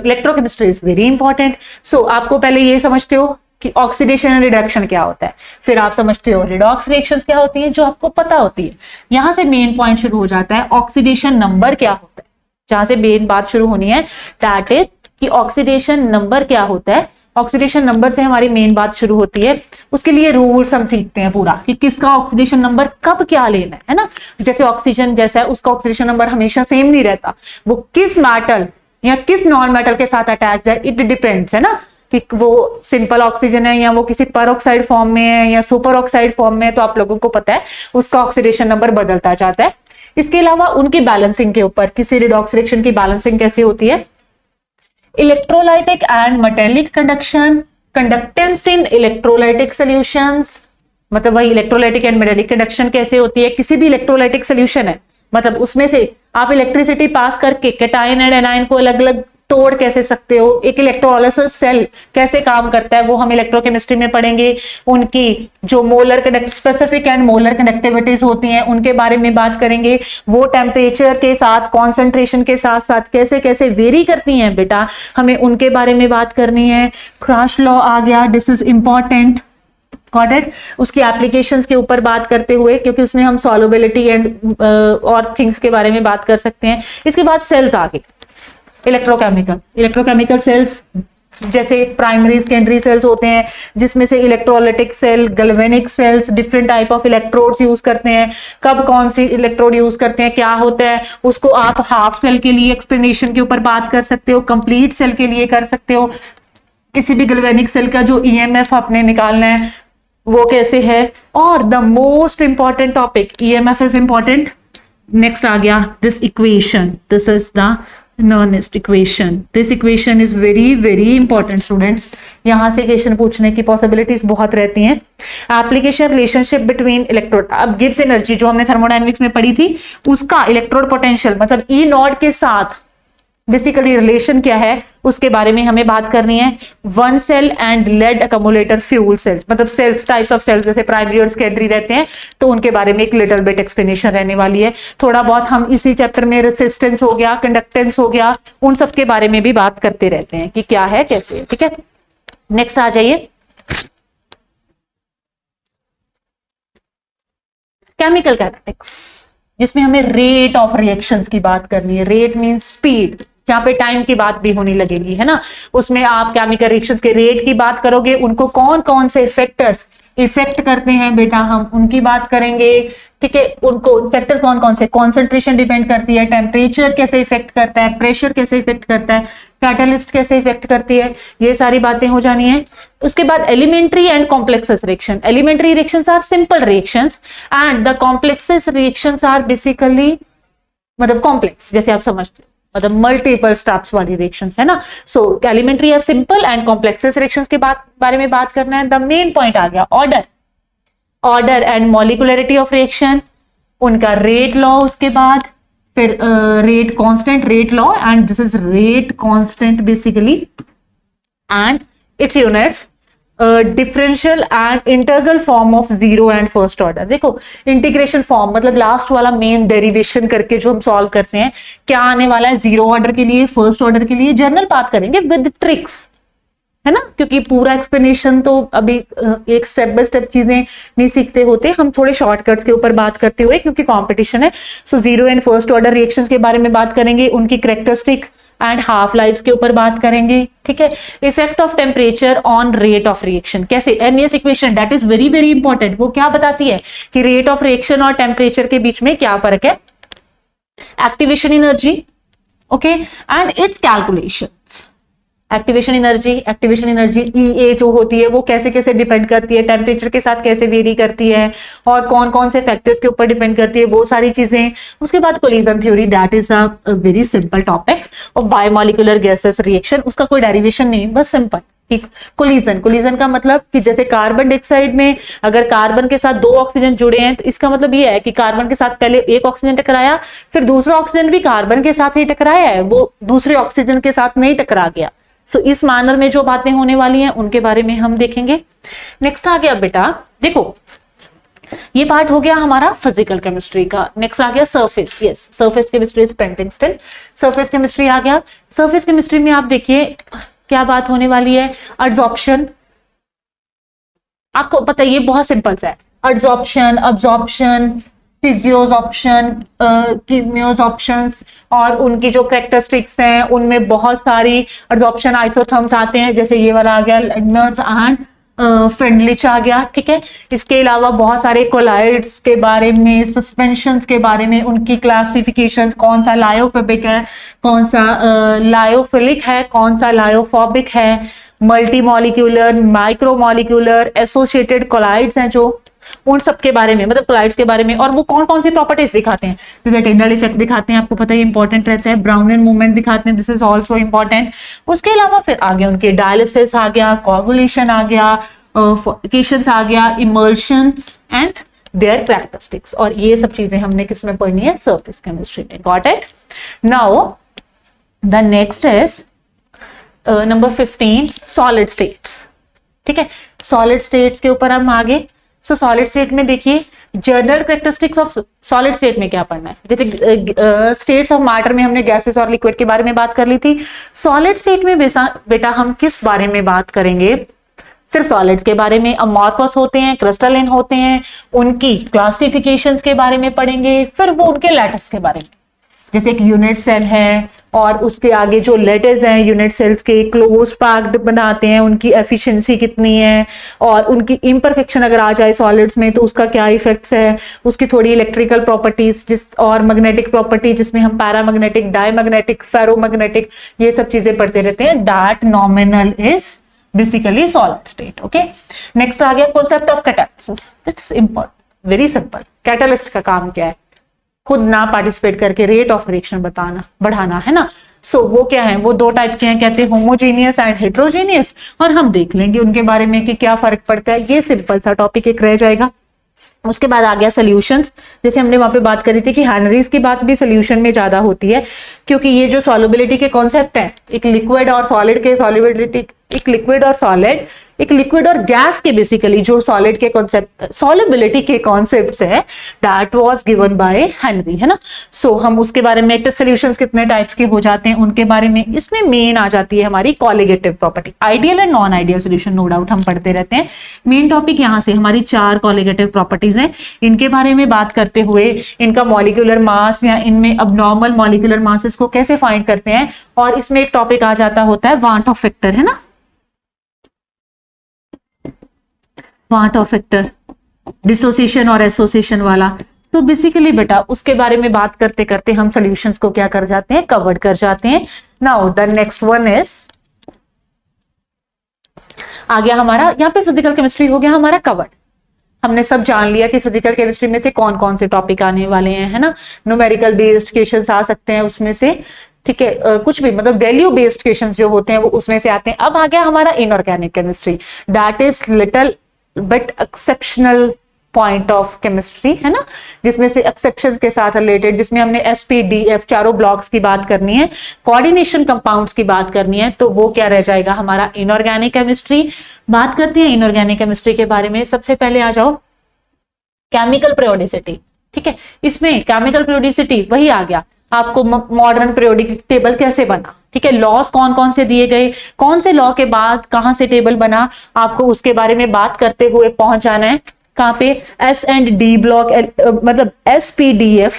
इलेक्ट्रोकेमिस्ट्री इज वेरी इंपॉर्टेंट। सो आपको पहले ये समझते हो कि ऑक्सीडेशन एंड रिडक्शन क्या होता है, फिर आप समझते हो रिडॉक्स रिएक्शंस क्या होती है जो आपको पता होती है। यहां से मेन पॉइंट शुरू हो जाता है ऑक्सीडेशन नंबर क्या होता है, जहां से मेन बात शुरू होनी है दैट इज कि ऑक्सीडेशन नंबर क्या होता है। ऑक्सीडेशन नंबर से हमारी मेन बात शुरू होती है। उसके लिए रूल्स हम सीखते हैं पूरा कि किसका ऑक्सीडेशन नंबर कब क्या लेना है ना। जैसे ऑक्सीजन जैसा है उसका ऑक्सीडेशन नंबर हमेशा सेम नहीं रहता, वो किस मेटल या किस नॉन मेटल के साथ अटैच है इट डिपेंड्स है ना, कि वो सिंपल ऑक्सीजन है या वो किसी परऑक्साइड फॉर्म में है या सुपर ऑक्साइड फॉर्म में है, तो आप लोगों को पता है उसका ऑक्सीडेशन नंबर बदलता जाता है। इसके अलावा उनकी बैलेंसिंग के ऊपर किसी रिडॉक्स रिएक्शन की बैलेंसिंग कैसे होती है, electrolytic and metallic conduction, conductance in electrolytic solutions, मतलब वही इलेक्ट्रोलाइटिक एंड मेटेलिक कंडक्शन कैसे होती है। किसी भी इलेक्ट्रोलाइटिक सॉल्यूशन है, मतलब उसमें से आप इलेक्ट्रिसिटी पास करके कैटायन एंड एनायन को अलग अलग तोड़ कैसे सकते हो, एक इलेक्ट्रोलाइसिस सेल कैसे काम करता है वो हम इलेक्ट्रोकेमिस्ट्री में पढ़ेंगे। उनकी जो molar specific and molar conductivities होती हैं उनके बारे में बात करेंगे। वो टेम्परेचर के साथ कॉन्सेंट्रेशन के साथ साथ कैसे कैसे वेरी करती हैं बेटा, हमें उनके बारे में बात करनी है। क्रॉस लॉ आ गया, this is important, got it. उसकी एप्लीकेशंस के ऊपर बात करते हुए, क्योंकि उसमें हम सॉल्युबिलिटी एंड और थिंग्स के बारे में बात कर सकते हैं। इसके बाद सेल्स आ गए, इलेक्ट्रोकेमिकल सेल्स जैसे प्राइमरी सेकेंडरी सेल्स होते हैं, जिसमें से electrolytic cell, galvanic cells, different type of electrodes use करते हैं। कब कौन सी इलेक्ट्रोड यूज करते हैं, क्या होता है, उसको आप हाफ सेल के लिए एक्सप्लेनेशन के ऊपर बात कर सकते हो, कंप्लीट सेल के लिए कर सकते हो। किसी भी गैल्वेनिक सेल का जो ईएमएफ आपने निकालना है वो कैसे है। और the most important topic, EMF is important. Next आ गया this equation, this is the Nernst equation. This equation is very very important students, यहां से क्वेश्चन पूछने की पॉसिबिलिटीज बहुत रहती हैं। एप्लीकेशन रिलेशनशिप बिटवीन इलेक्ट्रोड, अब गिब्स एनर्जी जो हमने थर्मोडायनेमिक्स में पढ़ी थी उसका इलेक्ट्रोड पोटेंशियल मतलब ई नॉट के साथ बेसिकली रिलेशन क्या है उसके बारे में हमें बात करनी है। One cell and lead accumulator fuel cells, मतलब सेल्स टाइप्स ऑफ सेल्स जैसे प्राइमरी और सेकेंडरी रहते हैं, तो उनके बारे में एक लिटिल बिट एक्सप्लेनेशन रहने वाली है। थोड़ा बहुत हम इसी चैप्टर में रेसिस्टेंस हो गया, कंडक्टेंस हो गया, उन सब के बारे में भी बात करते रहते हैं कि क्या है कैसे है, ठीक है। नेक्स्ट आ जाइए, केमिकल काइनेटिक्स, जिसमें हमें रेट ऑफ रिएक्शंस की बात करनी है। रेट मींस स्पीड, जहां पे टाइम की बात भी होने लगेगी है ना। उसमें आप केमिकल रिएक्शंस के रेट की बात करोगे, उनको कौन कौन से फैक्टर्स इफेक्ट करते हैं बेटा हम उनकी बात करेंगे, ठीक है। उनको फैक्टर कौन कौन से, कॉन्सेंट्रेशन डिपेंड करती है, टेम्परेचर कैसे इफेक्ट करता है, प्रेशर कैसे इफेक्ट करता है, कैटलिस्ट कैसे इफेक्ट करती है, ये सारी बातें हो जानी है। उसके बाद elementary and complexes reaction. Elementary reactions are simple reactions and the complexes reactions are basically मतलब कॉम्प्लेक्स, जैसे आप समझते हैं, मतलब मल्टीपल स्टेप्स वाली रिएक्शंस है ना। So elementary or simple and complexes reactions के बारे में बात करना है। द मेन पॉइंट आ गया order and molecularity of reaction, उनका रेट लॉ, उसके बाद फिर rate constant, rate law and this is rate constant basically and it's units, differential and integral form of zero and first order. देखो integration form मतलब last वाला main derivation करके जो हम सॉल्व करते हैं, क्या आने वाला है जीरो ऑर्डर के लिए, फर्स्ट ऑर्डर के लिए जर्नल बात करेंगे विद ट्रिक्स, है ना, क्योंकि पूरा एक्सप्लेनेशन तो अभी एक स्टेप बाय स्टेप चीजें नहीं सीखते होते, हम थोड़े शॉर्टकट्स के ऊपर बात करते हुए क्योंकि कंपटीशन है। So zero and first order reactions के बारे में बात करेंगे, उनकी कैरेक्टरिस्टिक एंड हाफ लाइफ के ऊपर बात करेंगे, ठीक है। Effect of temperature on rate of reaction, कैसे Arrhenius equation that is very very important, वो क्या बताती है कि रेट ऑफ रिएक्शन और टेम्परेचर के बीच में क्या फर्क है। Activation energy, okay, and its calculations. Activation energy EA जो होती है वो कैसे कैसे डिपेंड करती है, टेम्परेचर के साथ कैसे वेरी करती है और कौन कौन से फैक्टर्स के ऊपर डिपेंड करती है, वो सारी चीजें। उसके बाद collision theory, that is a very simple topic. और बायोमोलिकुलर गैसेस रिएक्शन, उसका कोई डेरिवेशन नहीं, बस सिंपल। कोलिजन का मतलब कि जैसे कार्बन डाइऑक्साइड में अगर कार्बन के साथ दो ऑक्सीजन जुड़े हैं तो इसका मतलब ये है कि कार्बन के साथ पहले एक ऑक्सीजन टकराया, फिर दूसरा ऑक्सीजन भी कार्बन के साथ ही टकराया है, वो दूसरे ऑक्सीजन के साथ नहीं टकरा गया। सो इस मैनर में जो बातें होने वाली हैं उनके बारे में हम देखेंगे। नेक्स्ट आ गया बेटा, देखो ये पार्ट हो गया हमारा फिजिकल केमिस्ट्री का। नेक्स्ट आ गया surface. Yes, surface chemistry is pending still. Surface chemistry आ गया। सरफेस केमिस्ट्री में आप देखिए क्या बात होने वाली है, एड्सॉर्प्शन। आपको पता है ये बहुत सिंपल सा है, एड्सॉर्प्शन, अब्सॉर्प्शन, फिजियोसॉर्प्शन, कीमियोसॉर्प्शंस, और उनकी जो कैरेक्टरिस्टिक्स हैं उनमें बहुत सारी एड्सॉर्प्शन आइसोथर्म्स आते हैं, जैसे ये वाला आ गया लेग्नर्स एंड फ्रेंडलिच आ गया। ठीक है, इसके अलावा बहुत सारे कोलाइड्स के बारे में, सस्पेंशंस के बारे में, उनकी क्लासिफिकेशंस, कौन सा लायोफोबिक है, कौन सा लायोफिलिक है, कौन सा लायोफोबिक है, मल्टी मॉलिक्यूलर, माइक्रोमॉलिक्यूलर, एसोसिएटेड कोलाइड्स हैं जो, उन सब के बारे में, मतलब कोलाइड्स के बारे में, और वो कौन कौन सी प्रॉपर्टीज दिखाते हैं, जैसे टिंडल इफेक्ट दिखाते हैं, आपको पता है इंपॉर्टेंट रहता है, ब्राउनिन मूवमेंट दिखाते हैं, दिस इज आल्सो इंपॉर्टेंट। उसके अलावा फिर आगे उनके डायलिसिस आ गया, कोगुलेशन आ गया, फॉर्टिफिकेशंस आ गया, इमल्शन एंड देयर कैरेक्टरिस्टिक्स, और ये सब चीजें हमने किसमें पढ़नी है, सरफेस केमिस्ट्री में। Got it? Now the next is number 15, solid states. ठीक है, सॉलिड स्टेट्स के ऊपर हम आगे। सो सॉलिड स्टेट में देखिए general characteristics of solid state में क्या पढ़ना है, जैसे स्टेट्स ऑफ मैटर में हमने गैसेस और लिक्विड के बारे में बात कर ली थी। सॉलिड स्टेट में बेटा हम किस बारे में बात करेंगे, सिर्फ सॉलिड्स के बारे में। अमॉर्फस होते हैं, क्रिस्टलाइन होते हैं, उनकी क्लासिफिकेशंस के बारे में पढ़ेंगे, फिर वो उनके लैटिस के बारे में, जैसे एक यूनिट सेल है और उसके आगे जो लेटर्स हैं यूनिट सेल्स के, क्लोज पैक्ड बनाते हैं, उनकी एफिशिएंसी कितनी है, और उनकी इम्परफेक्शन अगर आ जाए सॉलिड्स में तो उसका क्या इफेक्ट्स है, उसकी थोड़ी इलेक्ट्रिकल प्रॉपर्टीज और मैग्नेटिक प्रॉपर्टी, जिसमें हम पैरामैग्नेटिक, डायमैग्नेटिक, फेरोमैग्नेटिक, ये सब चीजें पढ़ते रहते हैं। That nominal is basically solid state. Okay, next आ गया concept of catalysis. It's important, very simple. Catalyst का काम क्या है, खुद ना पार्टिसिपेट करके रेट ऑफ रिएक्शन बढ़ाना है ना। सो वो क्या है, वो दो टाइप के हैं, कहते हैं होमोजेनियस एंड हेट्रोजेनियस, और हम देख लेंगे उनके बारे में कि क्या फर्क पड़ता है। ये सिंपल सा टॉपिक एक रह जाएगा। उसके बाद आ गया सोल्यूशंस, जैसे हमने वहां पे बात करी थी कि हेनरीज की बात भी सोल्यूशन में ज्यादा होती है, क्योंकि ये जो सॉल्युबिलिटी के कॉन्सेप्ट है, एक लिक्विड और सॉलिड के सॉल्युबिलिटी, एक लिक्विड और सॉलिड, एक लिक्विड और गैस के बेसिकली जो सॉलिड के कॉन्सेप्ट, सॉल्युबिलिटी के कॉन्सेप्ट्स है, that was given by Henry, है ना। सो हम उसके बारे में, टेस्ट सॉल्यूशंस कितने टाइप्स के हो जाते हैं उनके बारे में, इसमें मेन आ जाती है हमारी colligative property. Ideal and non ideal solution no doubt हम पढ़ते रहते हैं। मेन टॉपिक यहाँ से हमारी 4 कॉलिगेटिव प्रॉपर्टीज हैं, इनके बारे में बात करते हुए इनका मॉलिक्यूलर मास या इनमें अबनॉर्मल मॉलिक्यूलर मासेस को कैसे फाइंड करते हैं, और इसमें एक टॉपिक आ जाता होता है वांट ऑफ फैक्टर, है ना, वांट ऑफ फैक्टर, डिसोसिएशन और एसोसिएशन वाला। तो बेसिकली बेटा उसके बारे में बात करते करते हम सॉल्यूशंस को क्या कर जाते हैं, कवर्ड कर जाते हैं। Now the next one is, आ गया हमारा यहाँ पे फिजिकल केमिस्ट्री हो गया हमारा कवर्ड। हमने सब जान लिया कि फिजिकल केमिस्ट्री में से कौन कौन से टॉपिक आने वाले हैं, है ना। न्यूमेरिकल बेस्ड क्वेश्चंस आ सकते हैं उसमें से, ठीक है, कुछ भी मतलब वैल्यू बेस्ड क्वेश्चंस जो होते हैं वो उसमें से आते हैं। अब आ गया हमारा inorganic chemistry, that is little but exceptional point of chemistry, है ना, जिसमें से एक्सेप्शन के साथ रिलेटेड, जिसमें हमने एसपीडीएफ चारों ब्लॉक्स की बात करनी है, कोऑर्डिनेशन कंपाउंड्स की बात करनी है, तो वो क्या रह जाएगा हमारा इनऑर्गेनिक केमिस्ट्री। बात करते हैं इनऑर्गेनिक केमिस्ट्री के बारे में। सबसे पहले आ जाओ केमिकल पीरियोडिसिटी। ठीक है, इसमें केमिकल पीरियोडिसिटी वही आ गया, आपको मॉडर्न पीरियोडिक टेबल कैसे बना, ठीक है, लॉस कौन कौन से दिए गए, कौन से लॉ के बाद कहां से टेबल बना, आपको उसके बारे में बात करते हुए पहुंच जाना है कहां पे, एस एंड डी ब्लॉक, मतलब S P D F,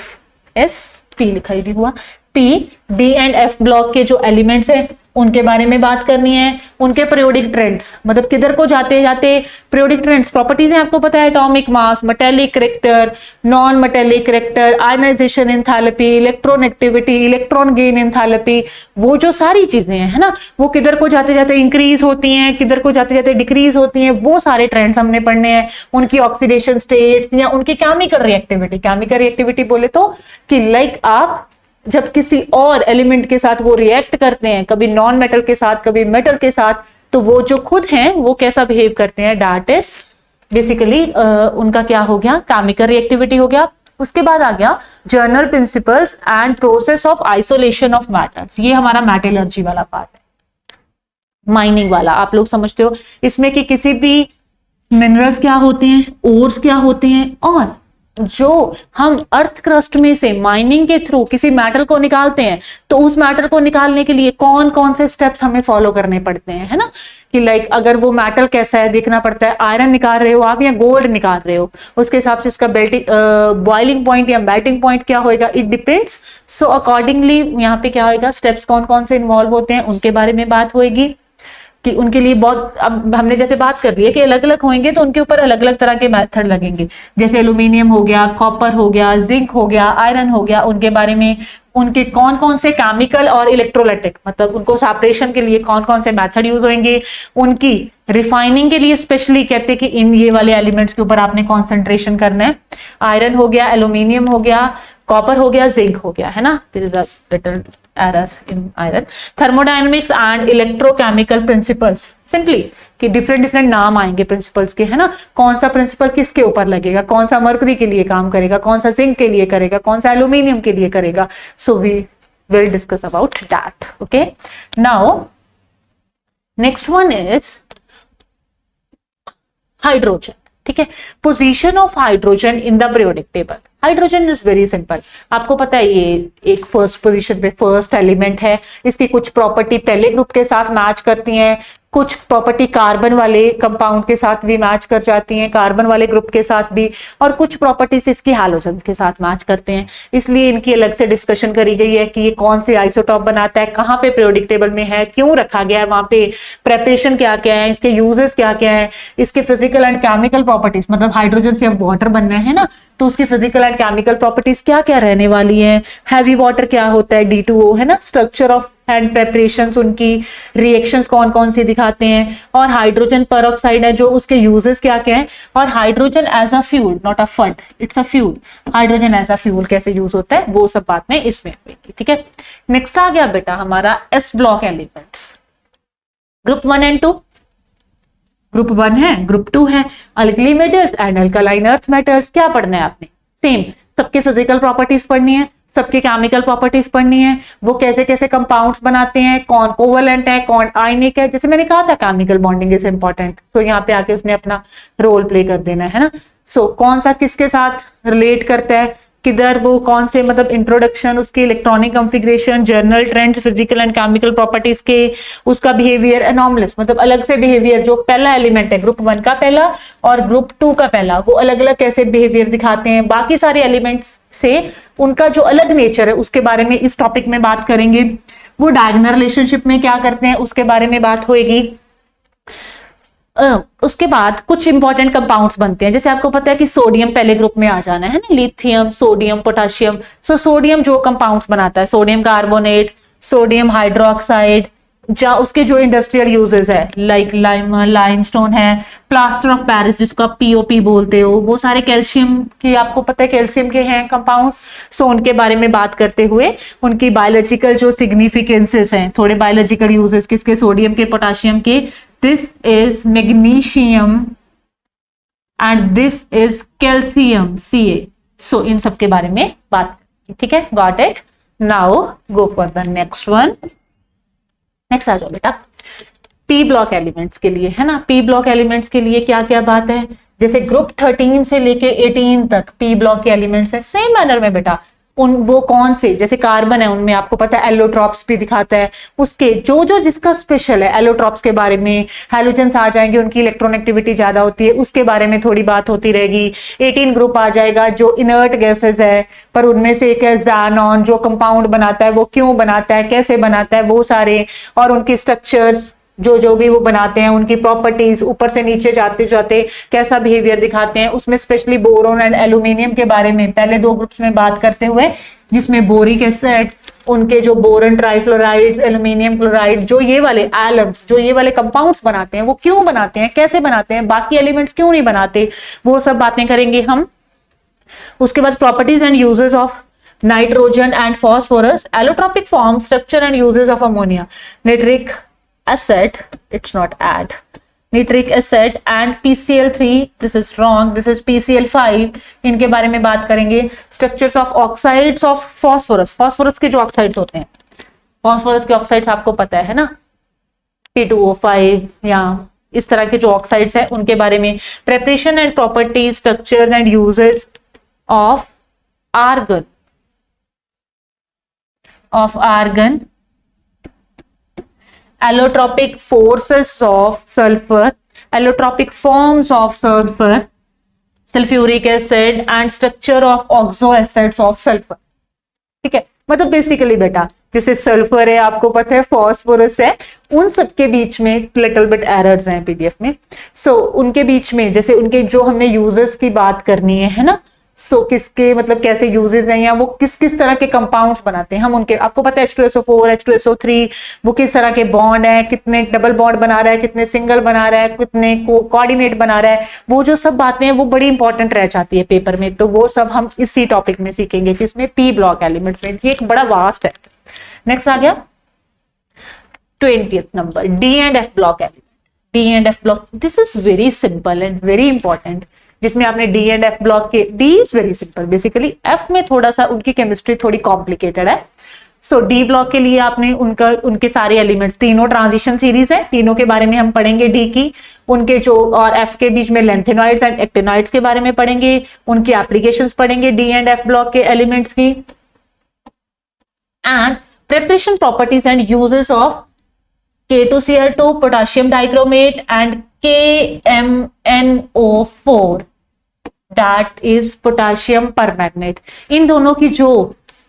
S P लिखा ही हुआ, P D and F block के जो एलिमेंट्स हैं उनके बारे में बात करनी है, उनके पीरियोडिक ट्रेंड्स, मतलब किधर को जाते जाते पीरियोडिक ट्रेंड्स, प्रॉपर्टीज हैं आपको पता है, atomic mass, metallic character, non metallic character, ionisation enthalpy, electronegativity, electron gain enthalpy, वो जो सारी चीजें हैं, है ना, वो किधर को जाते जाते इंक्रीज होती हैं, किधर को जाते जाते डिक्रीज होती हैं, वो सारे ट्रेंड्स हमने पढ़ने हैं। उनकी ऑक्सीडेशन स्टेट या उनकी केमिकल रिएक्टिविटी, केमिकल रिएक्टिविटी बोले तो कि लाइक आप जब किसी और एलिमेंट के साथ वो रिएक्ट करते हैं, कभी नॉन मेटल के साथ कभी मेटल के साथ, तो वो जो खुद हैं वो कैसा बिहेव करते हैं, दैट इज बेसिकली उनका क्या हो गया, केमिकल रिएक्टिविटी हो गया। उसके बाद आ गया general principles and process of isolation of matters, ये हमारा मेटलर्जी वाला पार्ट है, माइनिंग वाला, आप लोग समझते हो इसमें कि किसी भी मिनरल्स क्या होते हैं, ओर्स क्या होते हैं, और जो हम अर्थ क्रस्ट में से माइनिंग के थ्रू किसी मेटल को निकालते हैं, तो उस मेटल को निकालने के लिए कौन कौन से स्टेप्स हमें फॉलो करने पड़ते हैं, है ना, कि लाइक अगर वो मेटल कैसा है देखना पड़ता है, आयरन निकाल रहे हो आप या गोल्ड निकाल रहे हो, उसके हिसाब से इसका बॉइलिंग पॉइंट या मेल्टिंग पॉइंट क्या होएगा, इट डिपेंड्स। सो अकॉर्डिंगली यहाँ पे क्या होएगा, स्टेप्स कौन कौन से इन्वॉल्व होते हैं उनके बारे में बात होएगी, कि उनके लिए बहुत, अब हमने जैसे बात कर ली है कि अलग अलग होंगे तो उनके ऊपर अलग अलग तरह के मेथड लगेंगे, जैसे एल्यूमिनियम हो गया, कॉपर हो गया, जिंक हो गया, आयरन हो गया, उनके बारे में उनके कौन कौन से केमिकल और इलेक्ट्रोलाइटिक, मतलब उनको सेपरेशन के लिए कौन कौन से मेथड यूज होंगे, उनकी रिफाइनिंग के लिए स्पेशली कहते हैं कि इन ये वाले एलिमेंट्स के ऊपर आपने कॉन्सेंट्रेशन करना है, आयरन हो गया, एल्यूमिनियम हो गया, कॉपर हो गया, जिंक हो गया, है ना, there is a little error in iron. Thermodynamics and electrochemical principles, simply कि डिफरेंट डिफरेंट नाम आएंगे प्रिंसिपल्स के, है ना, कौन सा प्रिंसिपल किसके ऊपर लगेगा, कौन सा मर्करी के लिए काम करेगा, कौन सा जिंक के लिए करेगा, कौन सा एल्यूमिनियम के लिए करेगा, so we will discuss about that. Okay, now next one is hydrogen. ठीक है, position of hydrogen in the periodic table. Hydrogen is very simple, आपको पता है ये एक फर्स्ट पोजीशन पे फर्स्ट एलिमेंट है, इसकी कुछ प्रॉपर्टी पहले ग्रुप के साथ मैच करती हैं, कुछ प्रॉपर्टी कार्बन वाले कंपाउंड के साथ भी मैच कर जाती हैं, कार्बन वाले ग्रुप के साथ भी, और कुछ प्रॉपर्टीज इसकी हैलोजन के साथ मैच करते हैं, इसलिए इनकी अलग से डिस्कशन करी गई है कि ये कौन से आइसोटॉप बनाता है, कहाँ पे पीरियोडिक टेबल में है, क्यों रखा गया है वहां पे, प्रेपरेशन क्या क्या है, इसके यूजेस क्या क्या है, इसके फिजिकल एंड केमिकल प्रॉपर्टीज, मतलब हाइड्रोजन से अब वाटर बनना है ना, तो उसकी फिजिकल एंड केमिकल प्रॉपर्टीज क्या क्या रहने वाली हैं, हैवी वाटर क्या होता है, D2O, है ना, स्ट्रक्चर ऑफ एंड प्रेपरेशंस, उनकी रिएक्शंस कौन कौन सी दिखाते हैं, और हाइड्रोजन पेरोक्साइड है जो उसके यूजेस क्या क्या है, और hydrogen as a fuel, not a fund, it's a fuel, hydrogen as a fuel कैसे यूज होता है वो सब बात में इसमें होगी। ठीक है, नेक्स्ट आ गया बेटा हमारा S block elements, group 1 and 2, group 1 है, ग्रुप 2 है, alkali metals and alkaline earth metals. क्या पढ़ना है आपने, सेम, सबके फिजिकल प्रॉपर्टीज पढ़नी है, सबके केमिकल प्रॉपर्टीज पढ़नी है, वो कैसे कैसे कंपाउंड्स बनाते हैं, कौन कोवलेंट है, कौन आयनिक है, जैसे मैंने कहा था केमिकल बॉन्डिंग इज इंपॉर्टेंट, तो यहाँ पे आके उसने अपना रोल प्ले कर देना है ना। सो कौन सा किसके साथ रिलेट करता है, किधर वो कौन से, मतलब इंट्रोडक्शन, उसके electronic configuration, general trends, physical and chemical properties के, उसका बिहेवियर, एनॉमलस मतलब अलग से बिहेवियर, जो पहला एलिमेंट है ग्रुप 1 का पहला और ग्रुप 2 का पहला, वो अलग अलग कैसे बिहेवियर दिखाते हैं, बाकी सारे एलिमेंट्स से उनका जो अलग नेचर है उसके बारे में इस टॉपिक में बात करेंगे। वो डायगोनल रिलेशनशिप में क्या करते हैं उसके बारे में बात होगी। उसके बाद कुछ इंपॉर्टेंट कंपाउंड्स बनते हैं, जैसे आपको पता है कि सोडियम पहले ग्रुप में आ जाना है ना, lithium, sodium, potassium. So sodium जो कंपाउंड्स बनाता है, सोडियम कार्बोनेट, सोडियम हाइड्रोक्साइड, जा उसके जो इंडस्ट्रियल यूजेस है लाइक लाइमस्टोन है, प्लास्टर ऑफ पेरिस जिसको आप पीओपी बोलते हो, वो सारे कैल्शियम के, आपको पता है कैल्शियम के हैं कंपाउंड। सो उनके बारे में बात करते हुए उनकी बायोलॉजिकल जो सिग्निफिकेंसेस हैं, थोड़े बायोलॉजिकल यूजेस किसके, सोडियम के, पोटाशियम के। This is magnesium and this is calcium Ca. So इन सब के बारे में बात, ठीक है, got it? Now go for the next one. Next आ जाओ बेटा पी ब्लॉक एलिमेंट्स के लिए, है ना। पी ब्लॉक एलिमेंट्स के लिए क्या क्या बात है, जैसे ग्रुप 13 से लेके 18 तक पी ब्लॉक के एलिमेंट्स है। सेम मैनर में बेटा उन वो कौन से, जैसे कार्बन है उनमें आपको पता है एलोट्रॉप्स भी दिखाता है, उसके जो जो जिसका स्पेशल है, एलोट्रॉप्स के बारे में, हैलोजेंस आ जाएंगे, उनकी इलेक्ट्रॉनेक्टिविटी ज्यादा होती है, उसके बारे में थोड़ी बात होती रहेगी। 18 ग्रुप आ जाएगा जो इनर्ट गैसेस है, पर उनमें से एक है ज़ैनॉन जो कंपाउंड बनाता है, वो क्यों बनाता है, कैसे बनाता है, वो सारे, और उनकी स्ट्रक्चर्स जो जो भी वो बनाते हैं, उनकी प्रॉपर्टीज, ऊपर से नीचे जाते जाते कैसा बिहेवियर दिखाते हैं। उसमें स्पेशली बोरोन एंड एल्यूमिनियम के बारे में पहले 2 ग्रुप्स में बात करते हुए, जिसमें बोरिक एसिड, उनके जो बोरन ट्राइफ्लोराइड्स, एल्यूमिनियम क्लोराइड, जो ये वाले एलम्स, जो ये वाले कंपाउंड्स बनाते हैं, वो क्यों बनाते हैं, कैसे बनाते हैं, बाकी एलिमेंट्स क्यों नहीं बनाते, वो सब बातें करेंगे हम। उसके बाद properties and uses of nitrogen and phosphorus, allotropic form, structure and uses of ammonia, nitric acid, it's not add, nitric acid and PCl3, this is wrong, this is PCl5, इनके बारे में बात करेंगे। Structures of oxides of phosphorus, phosphorus के जो oxides होते हैं, phosphorus के ऑक्साइड्स आपको पता है ना, P2O5 या इस तरह के जो ऑक्साइड्स हैं उनके बारे में, preparation and properties, structures and uses of argon, allotropic forces of sulfur, allotropic forms of sulfur, sulfuric acid and structure of oxo acids of sulfur। ठीक है, मतलब बेसिकली बेटा जैसे सल्फर है, आपको पता है फॉस्फोरस है, उन सबके बीच में लिटिल बिट एरर्स हैं पीडीएफ में। सो उनके बीच में जैसे उनके जो हमने यूजेस की बात करनी है ना, सो किसके मतलब कैसे यूजेस हैं या वो किस किस तरह के कंपाउंड्स बनाते हैं हम उनके, आपको पता है H2SO4, H2SO3 वो किस तरह के बॉन्ड है, कितने डबल बॉन्ड बना रहा है, कितने सिंगल बना रहा है, कितने कोऑर्डिनेट बना रहा है, वो जो सब बातें हैं वो बड़ी इंपॉर्टेंट रह जाती है पेपर में। तो वो सब हम इसी टॉपिक में सीखेंगे कि इसमें पी ब्लॉक एलिमेंट्स में, ये एक बड़ा वास्ट है। नेक्स्ट आ गया 20th number, D and F block element. D and F block, this is very simple and very important, जिसमें आपने डी एंड एफ ब्लॉक के, D is very simple basically, F में थोड़ा सा उनकी केमिस्ट्री थोड़ी कॉम्प्लिकेटेड है। सो डी ब्लॉक के लिए आपने उनके सारे एलिमेंट्स, तीनों ट्रांजिशन सीरीज है, तीनों के बारे में हम पढ़ेंगे डी की, उनके जो और एफ के बीच में लेंथेनॉइड्स एंड एक्टिनॉइड्स के बारे में पढ़ेंगे, उनकी एप्लीकेशंस पढ़ेंगे डी एंड एफ ब्लॉक के एलिमेंट्स की, and preparation properties and uses of K2Cl2, potassium dichromate and KMNO4, that is potassium permanganate। इन दोनों की जो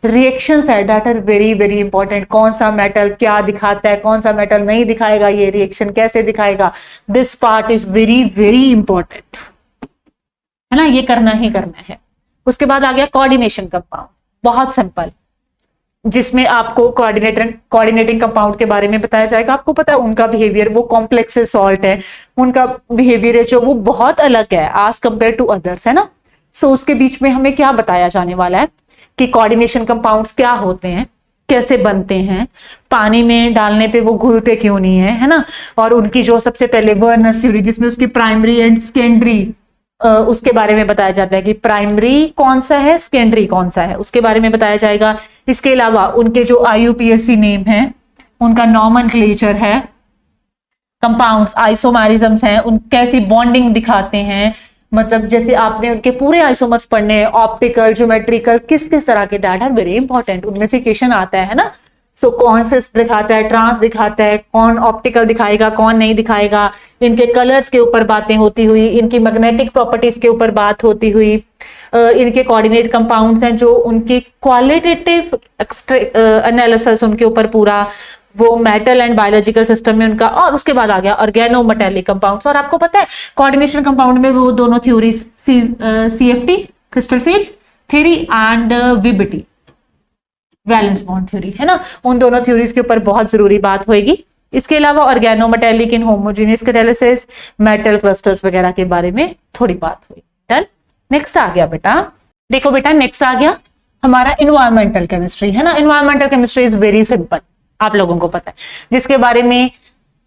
रिएक्शंस है that are very very important, कौन सा मेटल क्या दिखाता है, कौन सा मेटल नहीं दिखाएगा, ये रिएक्शन कैसे दिखाएगा, this part is very very important, है ना, ये करना ही करना है। उसके बाद आ गया कोऑर्डिनेशन कंपाउंड, बहुत सिंपल, जिसमें आपको कोऑर्डिनेटिंग कंपाउंड के बारे में बताया जाएगा। आपको पता है उनका बिहेवियर, वो कॉम्प्लेक्स सॉल्ट है, उनका बिहेवियर है जो वो बहुत अलग है एज कंपेयर टू अदर्स, है ना। सो उसके बीच में हमें क्या बताया जाने वाला है कि कोऑर्डिनेशन कंपाउंड्स क्या होते हैं, कैसे बनते हैं, पानी में डालने पे वो घुलते क्यों नहीं है ना, और उनकी जो सबसे पहले वर्नर थ्योरी जिसमें उसकी प्राइमरी एंड सेकेंडरी उसके बारे में बताया जाता है कि प्राइमरी कौन सा है, सेकेंडरी कौन सा है, उसके बारे में बताया जाएगा। इसके अलावा उनके जो IUPAC नेम है, उनका नॉमेनक्लेचर है, कंपाउंड्स, आइसोमेरिज्म्स हैं, उन कैसी बॉन्डिंग दिखाते हैं, मतलब जैसे आपने उनके पूरे आइसोमर्स पढ़ने हैं, ऑप्टिकल, ज्योमेट्रिकल, किस किस तरह के, दैट आर वेरी इंपॉर्टेंट, उनमें से क्वेश्चन आता है ना। सो कौन से दिखाता है, ट्रांस दिखाता है, कौन ऑप्टिकल दिखाएगा, कौन नहीं दिखाएगा, इनके कलर्स के ऊपर बातें होती हुई, इनकी मैग्नेटिक प्रॉपर्टीज के ऊपर बात होती हुई, इनके कोऑर्डिनेट कंपाउंड्स हैं जो उनकी क्वालिटेटिव एनालिसिस उनके ऊपर पूरा, वो मेटल एंड बायोलॉजिकल सिस्टम में उनका, और उसके बाद आ गया ऑर्गेनो मेटेलिक कंपाउंड्स। और आपको पता है कोऑर्डिनेशन कंपाउंड में वो दोनों theories, CFT crystal field theory and VBT valence bond theory, है ना, उन दोनों थ्योरीज के ऊपर बहुत जरूरी बात होगी। इसके अलावा ऑर्गेनो मेटेलिक इन होमोजेनियस कैटालिसिस, मेटल क्लस्टर्स वगैरह के बारे में थोड़ी बात हुई। डन। नेक्स्ट आ गया बेटा, देखो बेटा नेक्स्ट आ गया हमारा इन्वायरमेंटल केमिस्ट्री, है ना। Environmental chemistry is very simple, आप लोगों को पता है, जिसके बारे में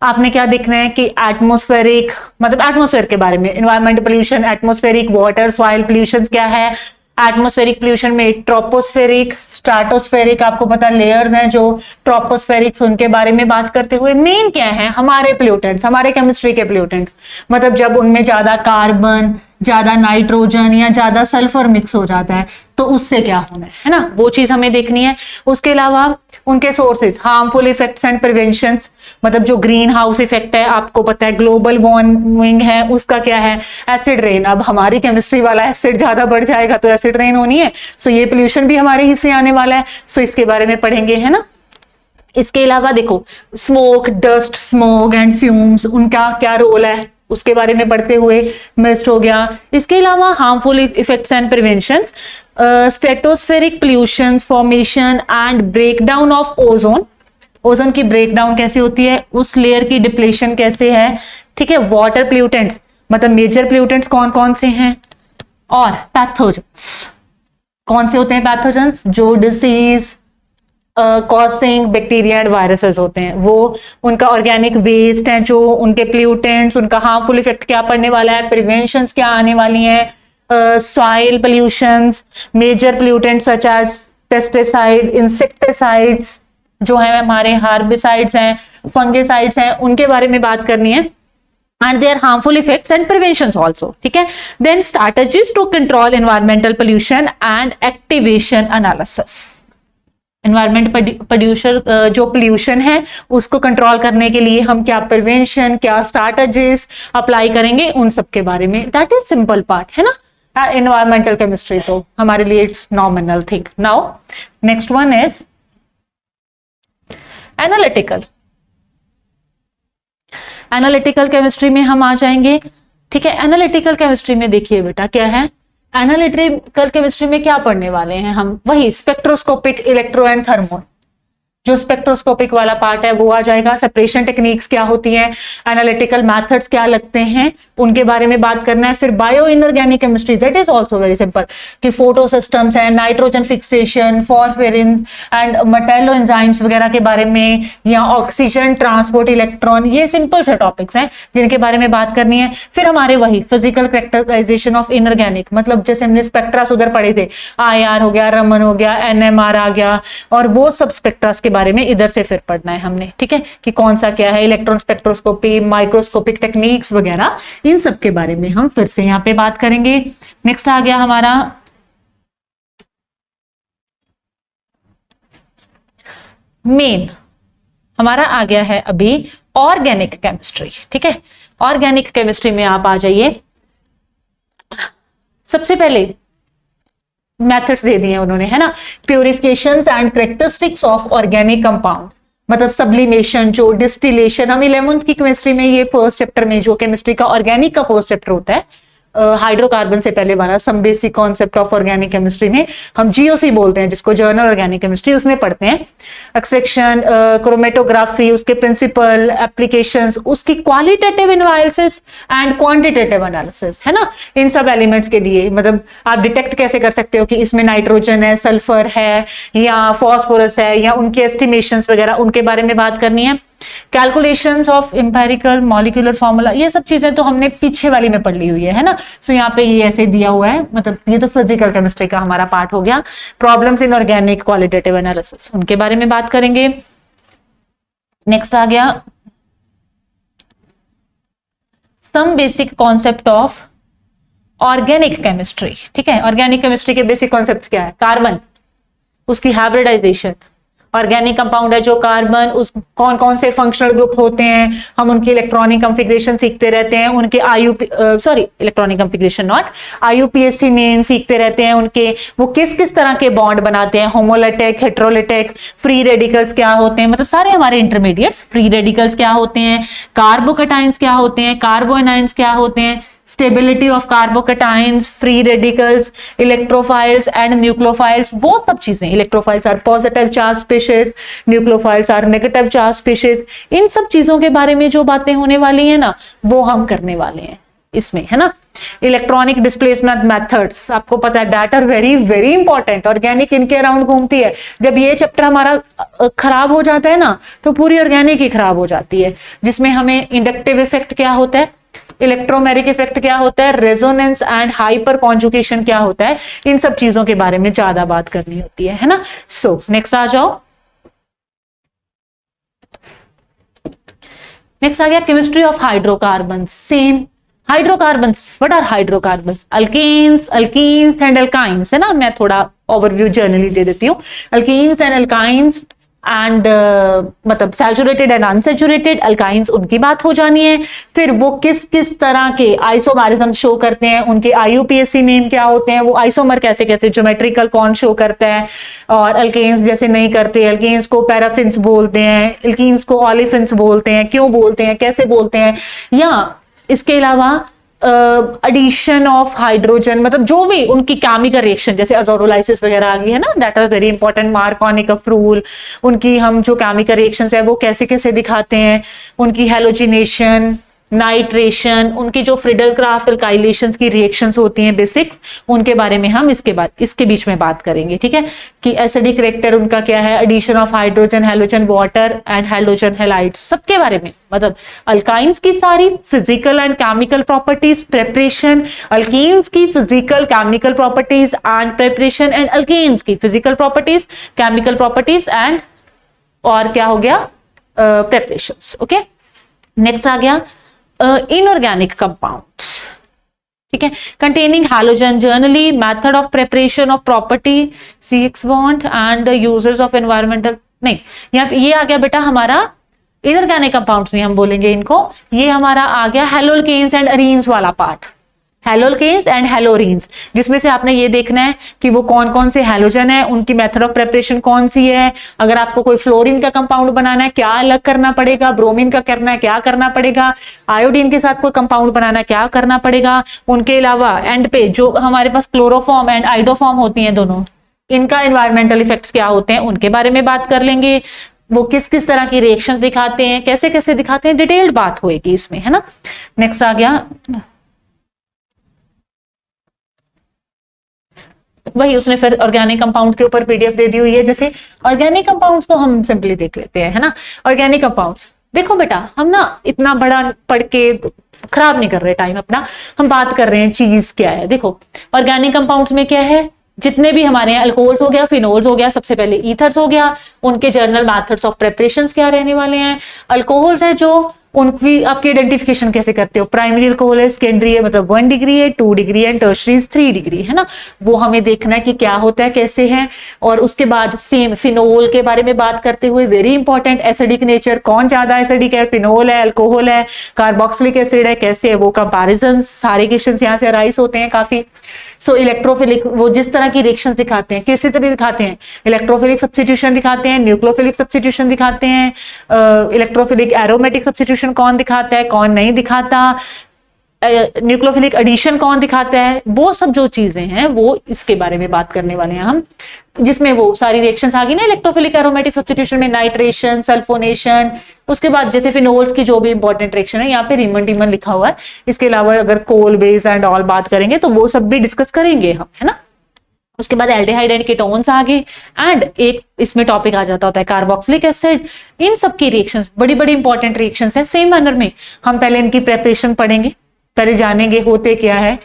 आपने क्या देखना है कि एटमॉस्फेरिक, मतलब एटमॉस्फेयर के बारे में, environment pollution, atmospheric, water, soil pollution क्या है, एटमॉस्फेरिक पोल्यूशन में ट्रोपोस्फेरिक, स्ट्रेटोस्फेरिक, आपको पता लेयर्स हैं जो ट्रोपोस्फेरिक, उनके बारे में बात करते हुए मेन क्या है, हमारे पोल्यूटेंट्स, हमारे केमिस्ट्री के पोल्यूटेंट्स, मतलब जब उनमें ज्यादा कार्बन, ज्यादा नाइट्रोजन या ज्यादा सल्फर मिक्स हो जाता है तो उससे क्या होना है ना, वो चीज हमें देखनी है। उसके अलावा उनके sources, harmful effects and prevention, मतलब जो ग्रीन हाउस इफेक्ट है, आपको पता है ग्लोबल वार्मिंग है, उसका क्या है, एसिड रेन, अब हमारी केमिस्ट्री वाला एसिड ज्यादा बढ़ जाएगा तो एसिड रेन होनी है, सो ये पोल्यूशन भी हमारे ही से आने वाला है, सो इसके बारे में पढ़ेंगे, है ना। इसके अलावा देखो smoke, dust, smoke and fumes, उनका क्या रोल है उसके बारे में पढ़ते हुए मिस्ट हो गया। इसके अलावा harmful effects and prevention, stratospheric pollution, formation and breakdown of ozone, ozone की ब्रेकडाउन कैसे होती है, उस लेयर की डिप्लेशन कैसे है, ठीक है। वाटर पोल्यूटेंट्स, मतलब मेजर पोल्यूटेंट्स कौन कौन से हैं, और पैथोजेंस, कौन से होते हैं पैथोजेंस, जो disease causing bacteria and viruses होते हैं, वो उनका ऑर्गेनिक वेस्ट है, जो उनके पोल्यूटेंट्स, उनका हार्मफुल इफेक्ट क्या पड़ने वाला है, प्रिवेंशंस क्या आने वाली हैं, soil pollutions, major pollutants such as pesticide, insecticides जो है हमारे, हार्बिसाइड्स हैं, फंगिसाइड्स हैं, उनके बारे में बात करनी है। and their harmful effects and preventions also, ठीक है. Then strategies to control environmental pollution and activation analysis. Environment producer जो पोल्यूशन है उसको कंट्रोल करने के लिए हम क्या प्रिवेंशन, क्या स्ट्रैटेजीज अप्लाई करेंगे, उन सब के बारे में. दैट इज सिंपल पार्ट है ना. एनवायरमेंटल केमिस्ट्री तो हमारे लिए it's nominal thing. Now next one is analytical. Analytical chemistry में हम आ जाएंगे, ठीक है. एनालिटिकल केमिस्ट्री में देखिए बेटा क्या है. एनालिटिकल केमिस्ट्री में क्या पढ़ने वाले हैं हम, वही स्पेक्ट्रोस्कोपिक, इलेक्ट्रो एंड थर्मो. जो स्पेक्ट्रोस्कोपिक वाला पार्ट है वो आ जाएगा. सेपरेशन टेक्निक्स क्या होती हैं, एनालिटिकल मेथड्स क्या लगते हैं, उनके बारे में बात करना है. फिर bio inorganic chemistry, that is also very simple, कि फोटो सिस्टम्स है, nitrogen fixation, phosphorin and metalloenzymes वगैरह के बारे में, या ऑक्सीजन ट्रांसपोर्ट इलेक्ट्रॉन. ये सिंपल से टॉपिक्स हैं जिनके बारे में बात करनी है. फिर हमारे वही फिजिकल कैरेक्टराइजेशन ऑफ इनऑर्गेनिक, मतलब जैसे हमने स्पेक्ट्रास उधर पढ़े थे, IR हो गया, रमन हो गया, NMR आ गया, और वो सब स्पेक्ट्रास के बारे में इधर से फिर पढ़ना है हमने, ठीक है, कि कौन सा क्या है, इलेक्ट्रॉन स्पेक्ट्रोस्कोपी, माइक्रोस्कोपिक टेक्निक्स वगैरह, इन सब के बारे में हम फिर से यहां पे बात करेंगे. नेक्स्ट आ गया हमारा मेन, हमारा आ गया है अभी ऑर्गेनिक केमिस्ट्री, ठीक है. ऑर्गेनिक केमिस्ट्री में आप आ जाइए. सबसे पहले मेथड्स दे दिए उन्होंने, है ना. Purifications and characteristics of organic compound, मतलब सब्लिमेशन, जो डिस्टिलेशन, हम 11th की केमिस्ट्री में ये फर्स्ट चैप्टर में जो केमिस्ट्री का ऑर्गेनिक का फर्स्ट चैप्टर होता है, हाइड्रोकार्बन से पहले वाला, some basic concept of organic chemistry में हम GOC बोलते हैं जिसको, जर्नल ऑर्गेनिक केमिस्ट्री, उसमें पढ़ते हैं. एक्सट्रैक्शन, क्रोमेटोग्राफी, उसके प्रिंसिपल, एप्लीकेशंस, उसकी qualitative analysis and quantitative analysis, है ना. इन सब एलिमेंट्स के लिए मतलब आप डिटेक्ट कैसे कर सकते हो कि इसमें नाइट्रोजन है, सल्फर है, या फॉस्फोरस है, या उनके एस्टिमेशंस वगैरह, उनके बारे में बात करनी है. Calculations of empirical molecular formula, ये सब चीजें तो हमने पीछे वाली में पढ़ ली हुई है ना. सो यहाँ पे ये ऐसे दिया हुआ है, मतलब ये तो फिजिकल केमिस्ट्री का हमारा पार्ट हो गया. Problems in organic qualitative analysis, उनके बारे में बात करेंगे. नेक्स्ट आ गया some basic concept of organic chemistry, ठीक है. ऑर्गेनिक केमिस्ट्री के बेसिक कॉन्सेप्ट क्या है, कार्बन, उसकी हाइब्रिडाइजेशन, ऑर्गेनिक कंपाउंड है जो कार्बन, उस कौन कौन से फंक्शनल ग्रुप होते हैं, हम उनकी इलेक्ट्रॉनिक कॉन्फ़िगरेशन सीखते रहते हैं, उनके electronic configuration not IUPAC name सीखते रहते हैं, उनके वो किस किस तरह के बॉन्ड बनाते हैं, होमोलिटिक, हेटेरोलिटिक, फ्री रेडिकल्स क्या होते हैं, मतलब सारे हमारे इंटरमीडिएट्स. फ्री रेडिकल्स क्या होते हैं, कार्बोकैटायंस क्या होते हैं, कार्बोएनायंस क्या होते हैं, stability of carbocations, free radicals, electrophiles and nucleophiles, वो सब चीजें. Electrophiles are positive charge species, nucleophiles are negative charge species. इन सब चीजों के बारे में जो बातें होने वाली है ना, वो हम करने वाले हैं इसमें, है ना. इलेक्ट्रॉनिक डिस्प्लेसमेंट मेथड्स, आपको पता है that are very very important. Organic इनके अराउंड घूमती है. जब ये चैप्टर हमारा खराब हो जाता है ना, तो पूरी ऑर्गेनिक ही खराब हो जाती है, जिसमें हमें इंडक्टिव इफेक्ट क्या होता है, इलेक्ट्रोमेरिक इफेक्ट क्या होता है, रेजोनेंस एंड हाइपर कॉन्जुगेशन क्या होता है, इन सब चीजों के बारे में ज्यादा बात करनी होती है ना. सो नेक्स्ट आ जाओ. नेक्स्ट आ गया chemistry of hydrocarbon. Same hydrocarbons, what are hydrocarbons, alkanes, alkenes and alkynes, है ना. मैं थोड़ा ओवरव्यू जर्नली दे देती हूँ. अल्कीन्स एंड अल्काइंस एंड मतलब सैचुरेटेड एंड अनसैचुरेटेड. अल्काइंस उनकी बात हो जानी है. फिर वो किस किस तरह के आइसोमेरिज्म शो करते हैं, उनके IUPAC नेम क्या होते हैं, वो आइसोमर कैसे कैसे ज्योमेट्रिकल कौन शो करता है, और अल्केन्स जैसे नहीं करते. अल्केन्स को पैराफिन्स बोलते हैं, अल्कीन्स को ऑलिफिन्स बोलते हैं, क्यों बोलते हैं, कैसे बोलते हैं. या इसके अलावा एडिशन ऑफ हाइड्रोजन, मतलब जो भी उनकी केमिकल रिएक्शन, जैसे अजोरोलाइसिस वगैरह आ गई है ना, that are very important. Markovnikov rule, उनकी हम जो केमिकल रिएक्शंस है वो कैसे कैसे दिखाते हैं, उनकी हेलोजिनेशन, नाइट्रेशन, उनकी जो फ्रिडल क्राफ्ट अल्काइलेशंस की रिएक्शंस होती हैं बेसिक्स, उनके बारे में हम इसके बीच में बात करेंगे, ठीक है. कि एसिडिक करेक्टर उनका क्या है, addition of hydrogen, halogen water and halogen halides, सबके बारे में, मतलब अल्काइंस की सारी physical and chemical properties, preparation, alkenes की physical chemical properties and preparation, and alkanes की physical properties, chemical properties and, और क्या हो गया, प्रेपरेशंस. ओके. नेक्स्ट आ गया इनऑर्गेनिक कंपाउंड्स, ठीक है, containing halogen, generally method of preparation of property CX bond and uses of environmental, नहीं यहाँ पे ये आ गया बेटा हमारा इनऑर्गेनिक कंपाउंड्स में हम बोलेंगे इनको, ये हमारा आ गया हेलोल्केन्स एंड अरीन्स वाला पार्ट, हेलोल्केन्स एंड हेलोरीन्स, जिसमें से आपने ये देखना है कि वो कौन कौन से हेलोजन है, उनकी मेथड ऑफ प्रिपरेशन कौन सी है, अगर आपको कोई फ्लोरीन का कंपाउंड बनाना है क्या अलग करना पड़ेगा, ब्रोमीन का करना है क्या करना पड़ेगा, आयोडीन के साथ कोई कंपाउंड बनाना है क्या करना पड़ेगा, उनके अलावा एंड पे जो हमारे पास क्लोरोफॉर्म एंड आइडोफॉर्म होती हैं दोनों, इनका एनवायरमेंटल इफेक्ट्स क्या होते हैं उनके बारे में बात कर लेंगे, वो किस किस तरह की रिएक्शन दिखाते हैं, कैसे कैसे दिखाते हैं, डिटेल्ड बात होगी इसमें, है ना। नेक्स्ट आ गया वही, उसने फिर ऑर्गेनिक कंपाउंड के ऊपर PDF दे दी हुई है। जैसे ऑर्गेनिक कंपाउंड्स को हम सिंपली देख लेते हैं, है ना। ऑर्गेनिक कंपाउंड्स देखो बेटा, हम ना इतना बड़ा पढ़ के खराब नहीं कर रहे टाइम अपना, हम बात कर रहे हैं चीज क्या है। देखो ऑर्गेनिक कंपाउंड्स में क्या है, जितने भी हमारे यहाँ अल्कोहल्स हो गया, फिनोल्स हो गया, सबसे पहले ईथर्स हो गया, उनके जर्नल मेथड्स ऑफ प्रिपरेशंस क्या रहने वाले हैं। अल्कोहल्स है जो, उनकी आपकी आइडेंटिफिकेशन कैसे करते हो, प्राइमरी अल्कोहल है, सेकेंडरी है मतलब 1 डिग्री है, 2 डिग्री है, टर्शरी 3 डिग्री, है ना। वो हमें देखना है कि क्या होता है कैसे है। और उसके बाद सेम फिनोल के बारे में बात करते हुए वेरी इंपॉर्टेंट, एसिडिक नेचर, कौन ज्यादा एसिडिक है, फिनोल है, अल्कोहल है, कार्बोक्सिलिक एसिड है, कैसे है वो कंपैरिजन, सारे क्वेश्चंस यहाँ से अराइज होते हैं काफी। सो इलेक्ट्रोफिलिक, वो जिस तरह की रिएक्शंस दिखाते हैं किसी तरह दिखाते हैं, इलेक्ट्रोफिलिक सब्स्टिट्यूशन दिखाते हैं, न्यूक्लियोफिलिक सब्स्टिट्यूशन दिखाते हैं, इलेक्ट्रोफिलिक एरोमेटिक सब्स्टिट्यूशन कौन दिखाता है कौन नहीं दिखाता, न्यूक्लियोफिलिक एडिशन कौन दिखाता है, वो सब जो चीजें हैं वो इसके बारे में बात करने वाले हैं हम, जिसमें वो सारी रिएक्शंस आ गई ना इलेक्ट्रोफिलिक एरोमेटिक सब्स्टिट्यूशन में, नाइट्रेशन, सल्फोनेशन, उसके बाद जैसे फिनोल्स की जो भी इंपॉर्टेंट रिएक्शन है, यहाँ पे रीमन टीमन लिखा हुआ है। इसके अलावा अगर कोल बेस एंड ऑल बात करेंगे तो वो सब भी डिस्कस करेंगे हम, है ना। उसके बाद एल्डिहाइड एंड कीटोन्स आ गए, एंड एक इसमें टॉपिक आ जाता होता है कार्बोक्सिलिक एसिड। इन सब की रिएक्शंस बड़ी बड़ी इंपॉर्टेंट रिएक्शंस हैं। सेम मैनर में हम पहले इनकी प्रेपरेशन पढ़ेंगे, पहले जानेंगे होते क्या है,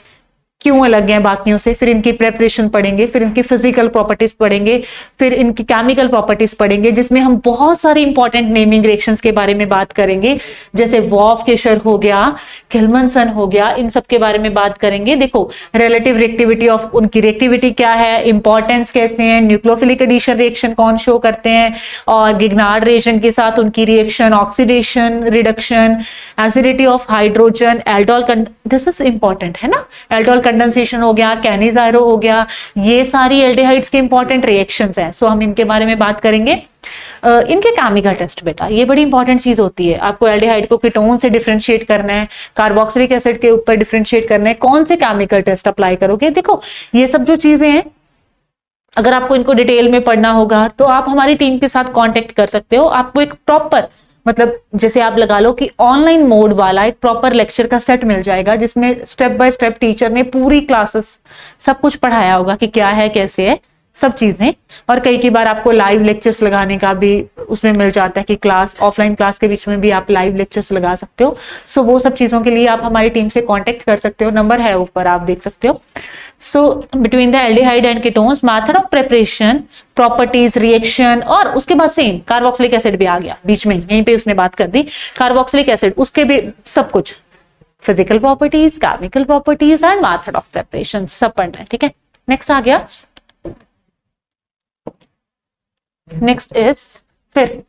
क्यों अलग हैं बाकियों से, फिर इनकी प्रेपरेशन पढ़ेंगे, फिर इनकी फिजिकल प्रॉपर्टीज पढ़ेंगे, फिर इनकी केमिकल प्रॉपर्टीज पढ़ेंगे, जिसमें हम बहुत सारी इंपॉर्टेंट नेमिंग रिएक्शंस के बारे में बात करेंगे, जैसे वॉफ-केशर हो गया, किल्मनसन हो गया, इन सब के बारे में बात करेंगे। देखो रिलेटिव रिएक्टिविटी ऑफ, उनकी रिएक्टिविटी क्या है, इंपॉर्टेंस कैसे है, न्यूक्लियोफिलिक एडिशन रिएक्शन कौन शो करते हैं, और गिग्नार्ड रिएजेंट के साथ उनकी reaction, oxidation, reduction, acidity of hydrogen, aldol, this is important, है ना। एल्डोल कंडेंसेशन हो गया, कैनिजायरो हो गया, ये सारी एल्डिहाइड्स के इंपॉर्टेंट रिएक्शंस हैं। सो हम इनके बारे में बात करेंगे। इनके केमिकल टेस्ट बेटा, ये बड़ी इंपॉर्टेंट चीज होती है। आपको एल्डिहाइड को कीटोन से डिफरेंशिएट करना है, कार्बोक्सिलिक एसिड के ऊपर डिफरेंशिएट करना है, कौन से केमिकल टेस्ट अप्लाई करोगे। देखो ये सब जो चीजें हैं, अगर आपको इनको डिटेल में पढ़ना होगा तो आप हमारी टीम के साथ कांटेक्ट कर सकते हो। आपको एक प्रॉपर, मतलब जैसे आप लगा लो कि ऑनलाइन मोड वाला एक प्रॉपर लेक्चर का सेट मिल जाएगा, जिसमें स्टेप बाय स्टेप टीचर ने पूरी क्लासेस सब कुछ पढ़ाया होगा कि क्या है कैसे है सब चीजें। और कई बार आपको लाइव लेक्चर्स लगाने का भी उसमें मिल जाता है कि क्लास, ऑफलाइन क्लास के बीच में भी आप लाइव लेक्चर्स लगा सकते हो। सो वो सब चीजों के लिए आप हमारी टीम से कांटेक्ट कर सकते हो, नंबर है ऊपर आप देख सकते हो। So between the aldehyde and ketones, method of preparation, properties, reaction, और उसके बाद सेम कार्बोक्सिलिक एसिड भी आ गया बीच में, यहीं पे उसने बात कर दी कार्बोक्सिलिक एसिड, उसके भी सब कुछ physical properties, chemical properties and method of preparation सब पढ़ना है, ठीक है। नेक्स्ट आ गया, नेक्स्ट इज फिर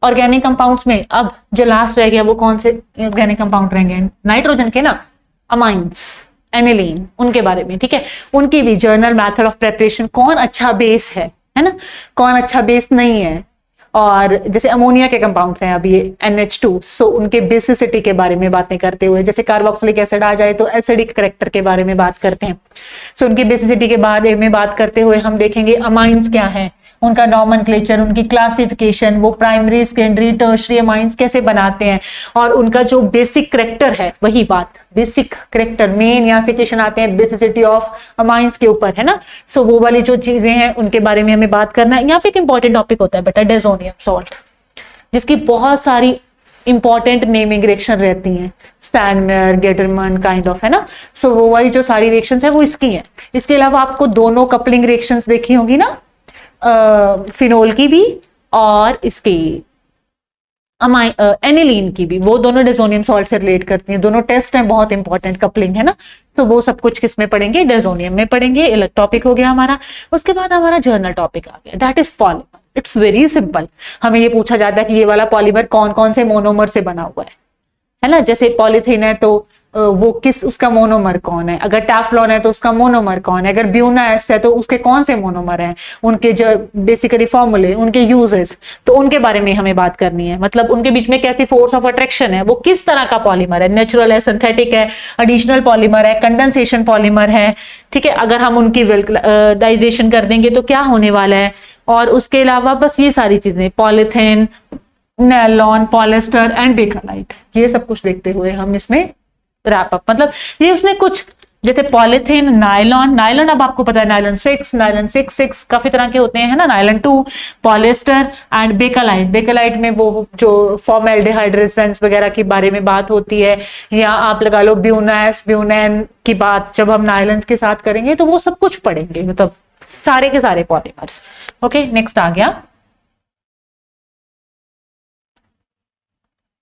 ऑर्गेनिक कंपाउंड्स में अब जो लास्ट रह गया वो कौन से ऑर्गेनिक कंपाउंड रहेंगे, नाइट्रोजन के ना, अमाइंस, एनिलीन, उनके बारे में, ठीक है। उनकी भी जर्नल मेथड ऑफ प्रिपरेशन, कौन अच्छा बेस है ना, कौन अच्छा बेस नहीं है। और जैसे अमोनिया के कंपाउंड हैं अभी NH2, सो उनके बेसिसिटी के बारे में बातें करते हुए, जैसे कार्बोक्सिलिक एसिड आ जाए तो एसिडिक करेक्टर के बारे में बात करते हैं। सो उनकी बेसिसिटी के बारे में बात करते हुए हम देखेंगे अमाइंस क्या है, उनका नॉमेनक्लेचर, उनकी क्लासिफिकेशन, वो प्राइमरी, सेकेंडरी, टर्शरी अमाइंस कैसे बनाते हैं, और उनका जो बेसिक करेक्टर है, वही बात बेसिक करेक्टर, मेन यहाँ से क्वेश्चन आते हैं बेसिसिटी ऑफ अमाइंस के ऊपर, है ना। सो वो वाली जो चीजें हैं उनके बारे में हमें बात करना है। यहाँ पे एक इंपॉर्टेंट टॉपिक होता है बेटा डेजोनियम सॉल्ट, जिसकी बहुत सारी इंपॉर्टेंट नेमिंग रिएक्शन रहती हैं, स्टैंडमर, गेटरमन काइंड ऑफ, है ना। सो वो वाली जो सारी रिएक्शंस है वो इसकी हैं। इसके अलावा आपको दोनों कपलिंग रिएक्शंस देखी होंगी ना, फिनोल की भी और इसकी एनिलीन की भी, वो दोनों डेजोनियम सॉल्ट से रिलेट करती हैं। दोनों टेस्ट हैं, बहुत इंपॉर्टेंट कपलिंग है ना, तो वो सब कुछ किस में पढ़ेंगे, डेजोनियम में पढ़ेंगे। अलग टॉपिक हो गया हमारा। उसके बाद हमारा जर्नल टॉपिक आ गया, that is polymer. It's very simple. हमें ये पूछा जाता है कि ये वाला पॉलीमर कौन कौन से मोनोमर से बना हुआ है ना। जैसे पॉलीथीन है तो वो किस, उसका मोनोमर कौन है। अगर टैफ्लॉन है तो उसका मोनोमर कौन है। अगर ब्यूनास है तो उसके कौन से मोनोमर हैं, उनके जो बेसिकली फॉर्मूले, उनके यूजेस, तो उनके बारे में हमें बात करनी है। मतलब उनके बीच में कैसी फोर्स ऑफ अट्रैक्शन है, वो किस तरह का पॉलीमर है, नेचुरल है, सिंथेटिक है, एडिशनल पॉलीमर है, कंडेंसेशन पॉलीमर है। ठीक है, अगर हम उनकी वेल्कलाइजेशन कर देंगे तो क्या होने वाला है। और उसके अलावा बस ये सारी चीजें, polythene, nylon, polyester and Bakelite, ये सब कुछ देखते हुए हम इसमें रैप अप, मतलब ये उसमें कुछ, जैसे पॉलिथीन, नायलॉन अब आपको पता है, नायलॉन 6, नायलॉन 6 काफी तरह के होते हैं ना, nylon 2, polyester and Bakelite. Bakelite में वो जो फॉर्मेल्डिहाइड रेजिस्टेंस वगैरह के बारे में बात होती है, या आप लगा लो ब्यूनास, ब्यूनैन की बात जब हम नायलॉन के साथ करेंगे तो वो सब कुछ पढ़ेंगे, मतलब सारे के सारे पॉलीमर्स। ओके, नेक्स्ट आ गया,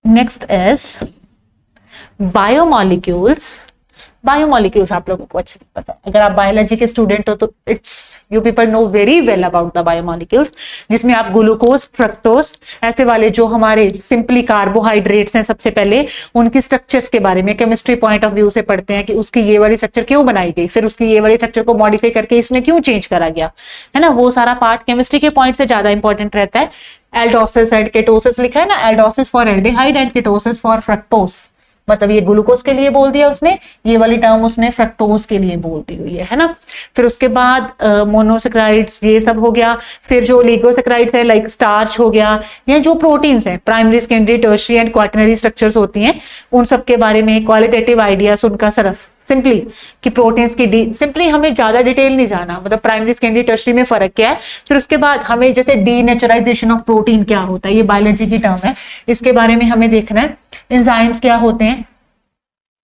नेक्स्ट इज बायोमॉलिक्यूल्स। बायोमॉलिक्यूल्स आप लोगों को अच्छे से पता है, अगर आप बायोलॉजी के स्टूडेंट हो तो it's you people know very well about the biomolecules, जिसमें आप ग्लूकोज, फ्रक्टोज, ऐसे वाले जो हमारे सिंपली कार्बोहाइड्रेट्स हैं, सबसे पहले उनकी स्ट्रक्चर्स के बारे में केमिस्ट्री पॉइंट ऑफ व्यू से पढ़ते हैं कि उसकी ये वाली स्ट्रक्चर क्यों बनाई गई, फिर उसकी ये वाली स्ट्रक्चर को मॉडिफाई करके इसमें क्यों चेंज करा गया, है ना। वो सारा पार्ट केमिस्ट्री के पॉइंट से ज्यादा इंपॉर्टेंट रहता है। एल्डोसिस एंड केटोसिस लिखा है ना, aldoses for aldehyde and ketosis for fructose, मतलब ये ग्लूकोज के लिए बोल दिया उसने, ये वाली टर्म उसने फ्रक्टोज के लिए बोल दी हुई है ना। फिर उसके बाद मोनोसेक्राइड्स, ये सब हो गया। फिर जो लिगोसेक्राइड्स है, लाइक स्टार्च हो गया, या जो प्रोटीन्स हैं, primary, secondary, tertiary and quaternary structures होती हैं, उन सब के बारे में क्वालिटेटिव आइडियाज उनका सिर्फ सिंपली कि प्रोटीन्स की सिंपली हमें ज्यादा डिटेल नहीं जाना, मतलब प्राइमरी, सेकेंडरी, टर्शियरी में फर्क क्या है। फिर उसके बाद हमें जैसे डीनेचुराइजेशन ऑफ प्रोटीन क्या होता है, ये बायोलॉजी की टर्म है, इसके बारे में हमें देखना है। एंजाइम्स क्या होते हैं,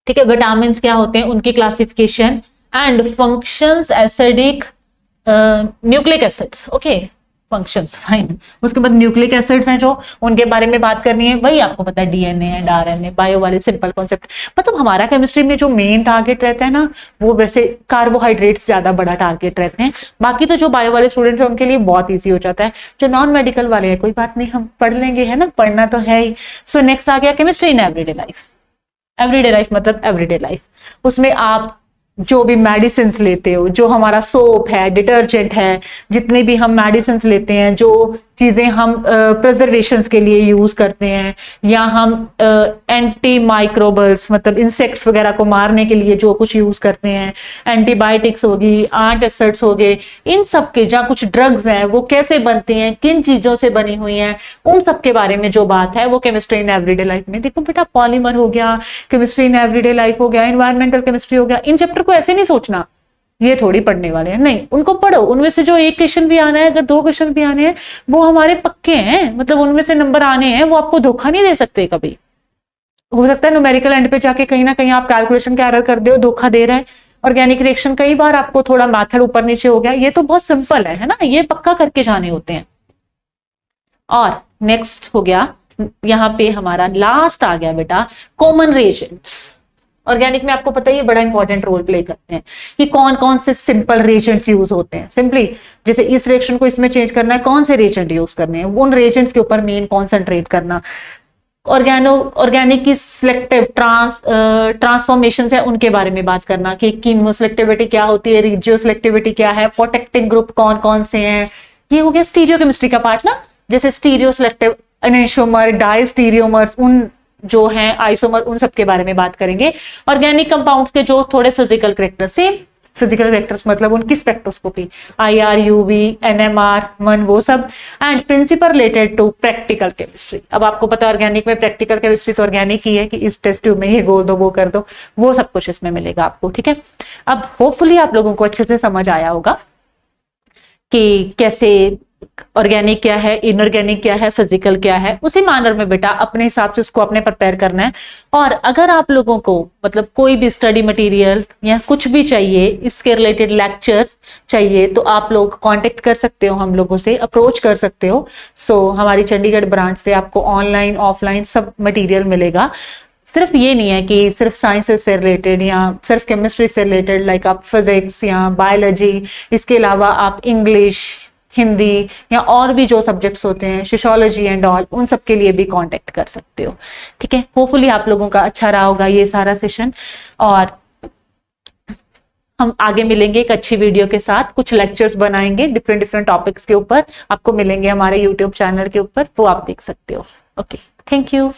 ठीक है, विटामिन क्या होते हैं, उनकी classification and functions, acidic, nucleic acids, okay, functions, fine. उसके बाद न्यूक्लिक एसिड्स हैं जो, उनके बारे में बात करनी है। वही आपको पता है, डीएनए एंड आरएनए, बायो वाले सिंपल कॉन्सेप्ट। मतलब हमारा केमिस्ट्री में जो मेन टारगेट रहता है ना, वो वैसे कार्बोहाइड्रेट्स ज्यादा बड़ा टारगेट रहते हैं। बाकी तो जो बायो वाले स्टूडेंट हैं उनके लिए बहुत ईजी हो जाता है। जो नॉन मेडिकल वाले हैं कोई बात नहीं, हम पढ़ लेंगे, है ना, पढ़ना तो है ही। सो नेक्स्ट आ गया chemistry in everyday life. Everyday life मतलब एवरीडे लाइफ, उसमें आप जो भी मेडिसिन लेते हो, जो हमारा सोप है, डिटर्जेंट है, जितने भी हम मेडिसिन लेते हैं, जो चीजें हम प्रिजर्वेशंस के लिए यूज करते हैं, या हम एंटी माइक्रोबल्स मतलब इंसेक्ट्स वगैरह को मारने के लिए जो कुछ यूज करते हैं, एंटीबायोटिक्स होगी, एंटासिड्स हो गए, इन सब के जहाँ कुछ ड्रग्स हैं वो कैसे बनती हैं, किन चीजों से बनी हुई हैं, उन सब के बारे में जो बात है वो केमिस्ट्री इन एवरीडे लाइफ में। देखो बेटा, पॉलीमर हो गया, केमिस्ट्री इन एवरीडे लाइफ हो गया, एनवायरमेंटल केमिस्ट्री हो गया, इन चैप्टर को ऐसे नहीं सोचना ये थोड़ी पढ़ने वाले हैं, नहीं, उनको पढ़ो। उनमें से जो एक क्वेश्चन भी आना है, अगर 2 क्वेश्चन भी आने हैं, वो हमारे पक्के हैं, मतलब उनमें से नंबर आने हैं, वो आपको धोखा नहीं दे सकते कभी। हो सकता है न्यूमेरिकल एंड पे जाके कहीं ना कहीं आप कैलकुलेशन का एरर कर दो, धोखा दे रहा है। ऑर्गेनिक रिएक्शन कई बार आपको थोड़ा मैथड ऊपर नीचे हो गया, ये तो बहुत सिंपल है ना, ये पक्का करके जाने होते हैं। और नेक्स्ट हो गया, यहाँ पे हमारा लास्ट आ गया बेटा, कॉमन रिएजेंट्स। ऑर्गेनिक में आपको पता ही है बड़ा इंपॉर्टेंट रोल प्ले करते हैं कि कौन कौन से सिंपल रिएजेंट्स यूज होते हैं। सिंपली जैसे इस रिएक्शन को इसमें चेंज करना है, कौन से रिएजेंट यूज करने हैं, उन रिएजेंट्स के ऊपर मेन कॉन्सेंट्रेट करना। ऑर्गेनिक की सिलेक्टिव ट्रांसफॉर्मेशन है, उनके बारे में बात करना कि कीमो सिलेक्टिविटी क्या होती है, रिजियो सिलेक्टिविटी क्या है, प्रोटेक्टिंग ग्रुप कौन कौन से हैं। ये हो गया स्टीरियो केमिस्ट्री का पार्ट ना, जैसे स्टीरियो सिलेक्टिव, एनेंशियोमर, डाई स्टीरियोमर्स, उन जो हैं आइसोमर, उन सब के बारे में बात करेंगे। ऑर्गेनिक कंपाउंड्स के जो थोड़े physical character, same physical characters मतलब उनकी स्पेक्ट्रोस्कोपी, IR, UV, NMR, मन, वो सब, and principle related to practical chemistry. अब आपको पता है ऑर्गेनिक में प्रैक्टिकल केमिस्ट्री तो ऑर्गेनिक ही है कि इस टेस्ट ट्यूब में ये गोल दो, वो कर दो, वो सब कुछ इसमें मिलेगा आपको, ठीक है। अब होपफुली आप लोगों को अच्छे से समझ आया होगा कि कैसे ऑर्गेनिक क्या है, इनऑर्गेनिक क्या है, फिजिकल क्या है, उसी मैनर में बेटा अपने हिसाब से उसको अपने प्रिपेयर करना है। और अगर आप लोगों को मतलब कोई भी स्टडी मटेरियल या कुछ भी चाहिए, इसके रिलेटेड लेक्चर्स चाहिए, तो आप लोग कांटेक्ट कर सकते हो, हम लोगों से अप्रोच कर सकते हो। हमारी चंडीगढ़ ब्रांच से आपको ऑनलाइन ऑफलाइन सब मटेरियल मिलेगा। सिर्फ ये नहीं है कि सिर्फ साइंसेस से रिलेटेड या सिर्फ केमिस्ट्री से रिलेटेड, लाइक आप फिजिक्स या बायोलॉजी, इसके अलावा आप इंग्लिश, हिंदी या और भी जो सब्जेक्ट्स होते हैं, सोशियोलॉजी एंड ऑल, उन सब के लिए भी कांटेक्ट कर सकते हो। ठीक है, होपफुली आप लोगों का अच्छा रहा होगा ये सारा सेशन, और हम आगे मिलेंगे एक अच्छी वीडियो के साथ, कुछ लेक्चर्स बनाएंगे डिफरेंट डिफरेंट टॉपिक्स के ऊपर, आपको मिलेंगे हमारे यूट्यूब चैनल के ऊपर, वो आप देख सकते हो। Okay, thank you.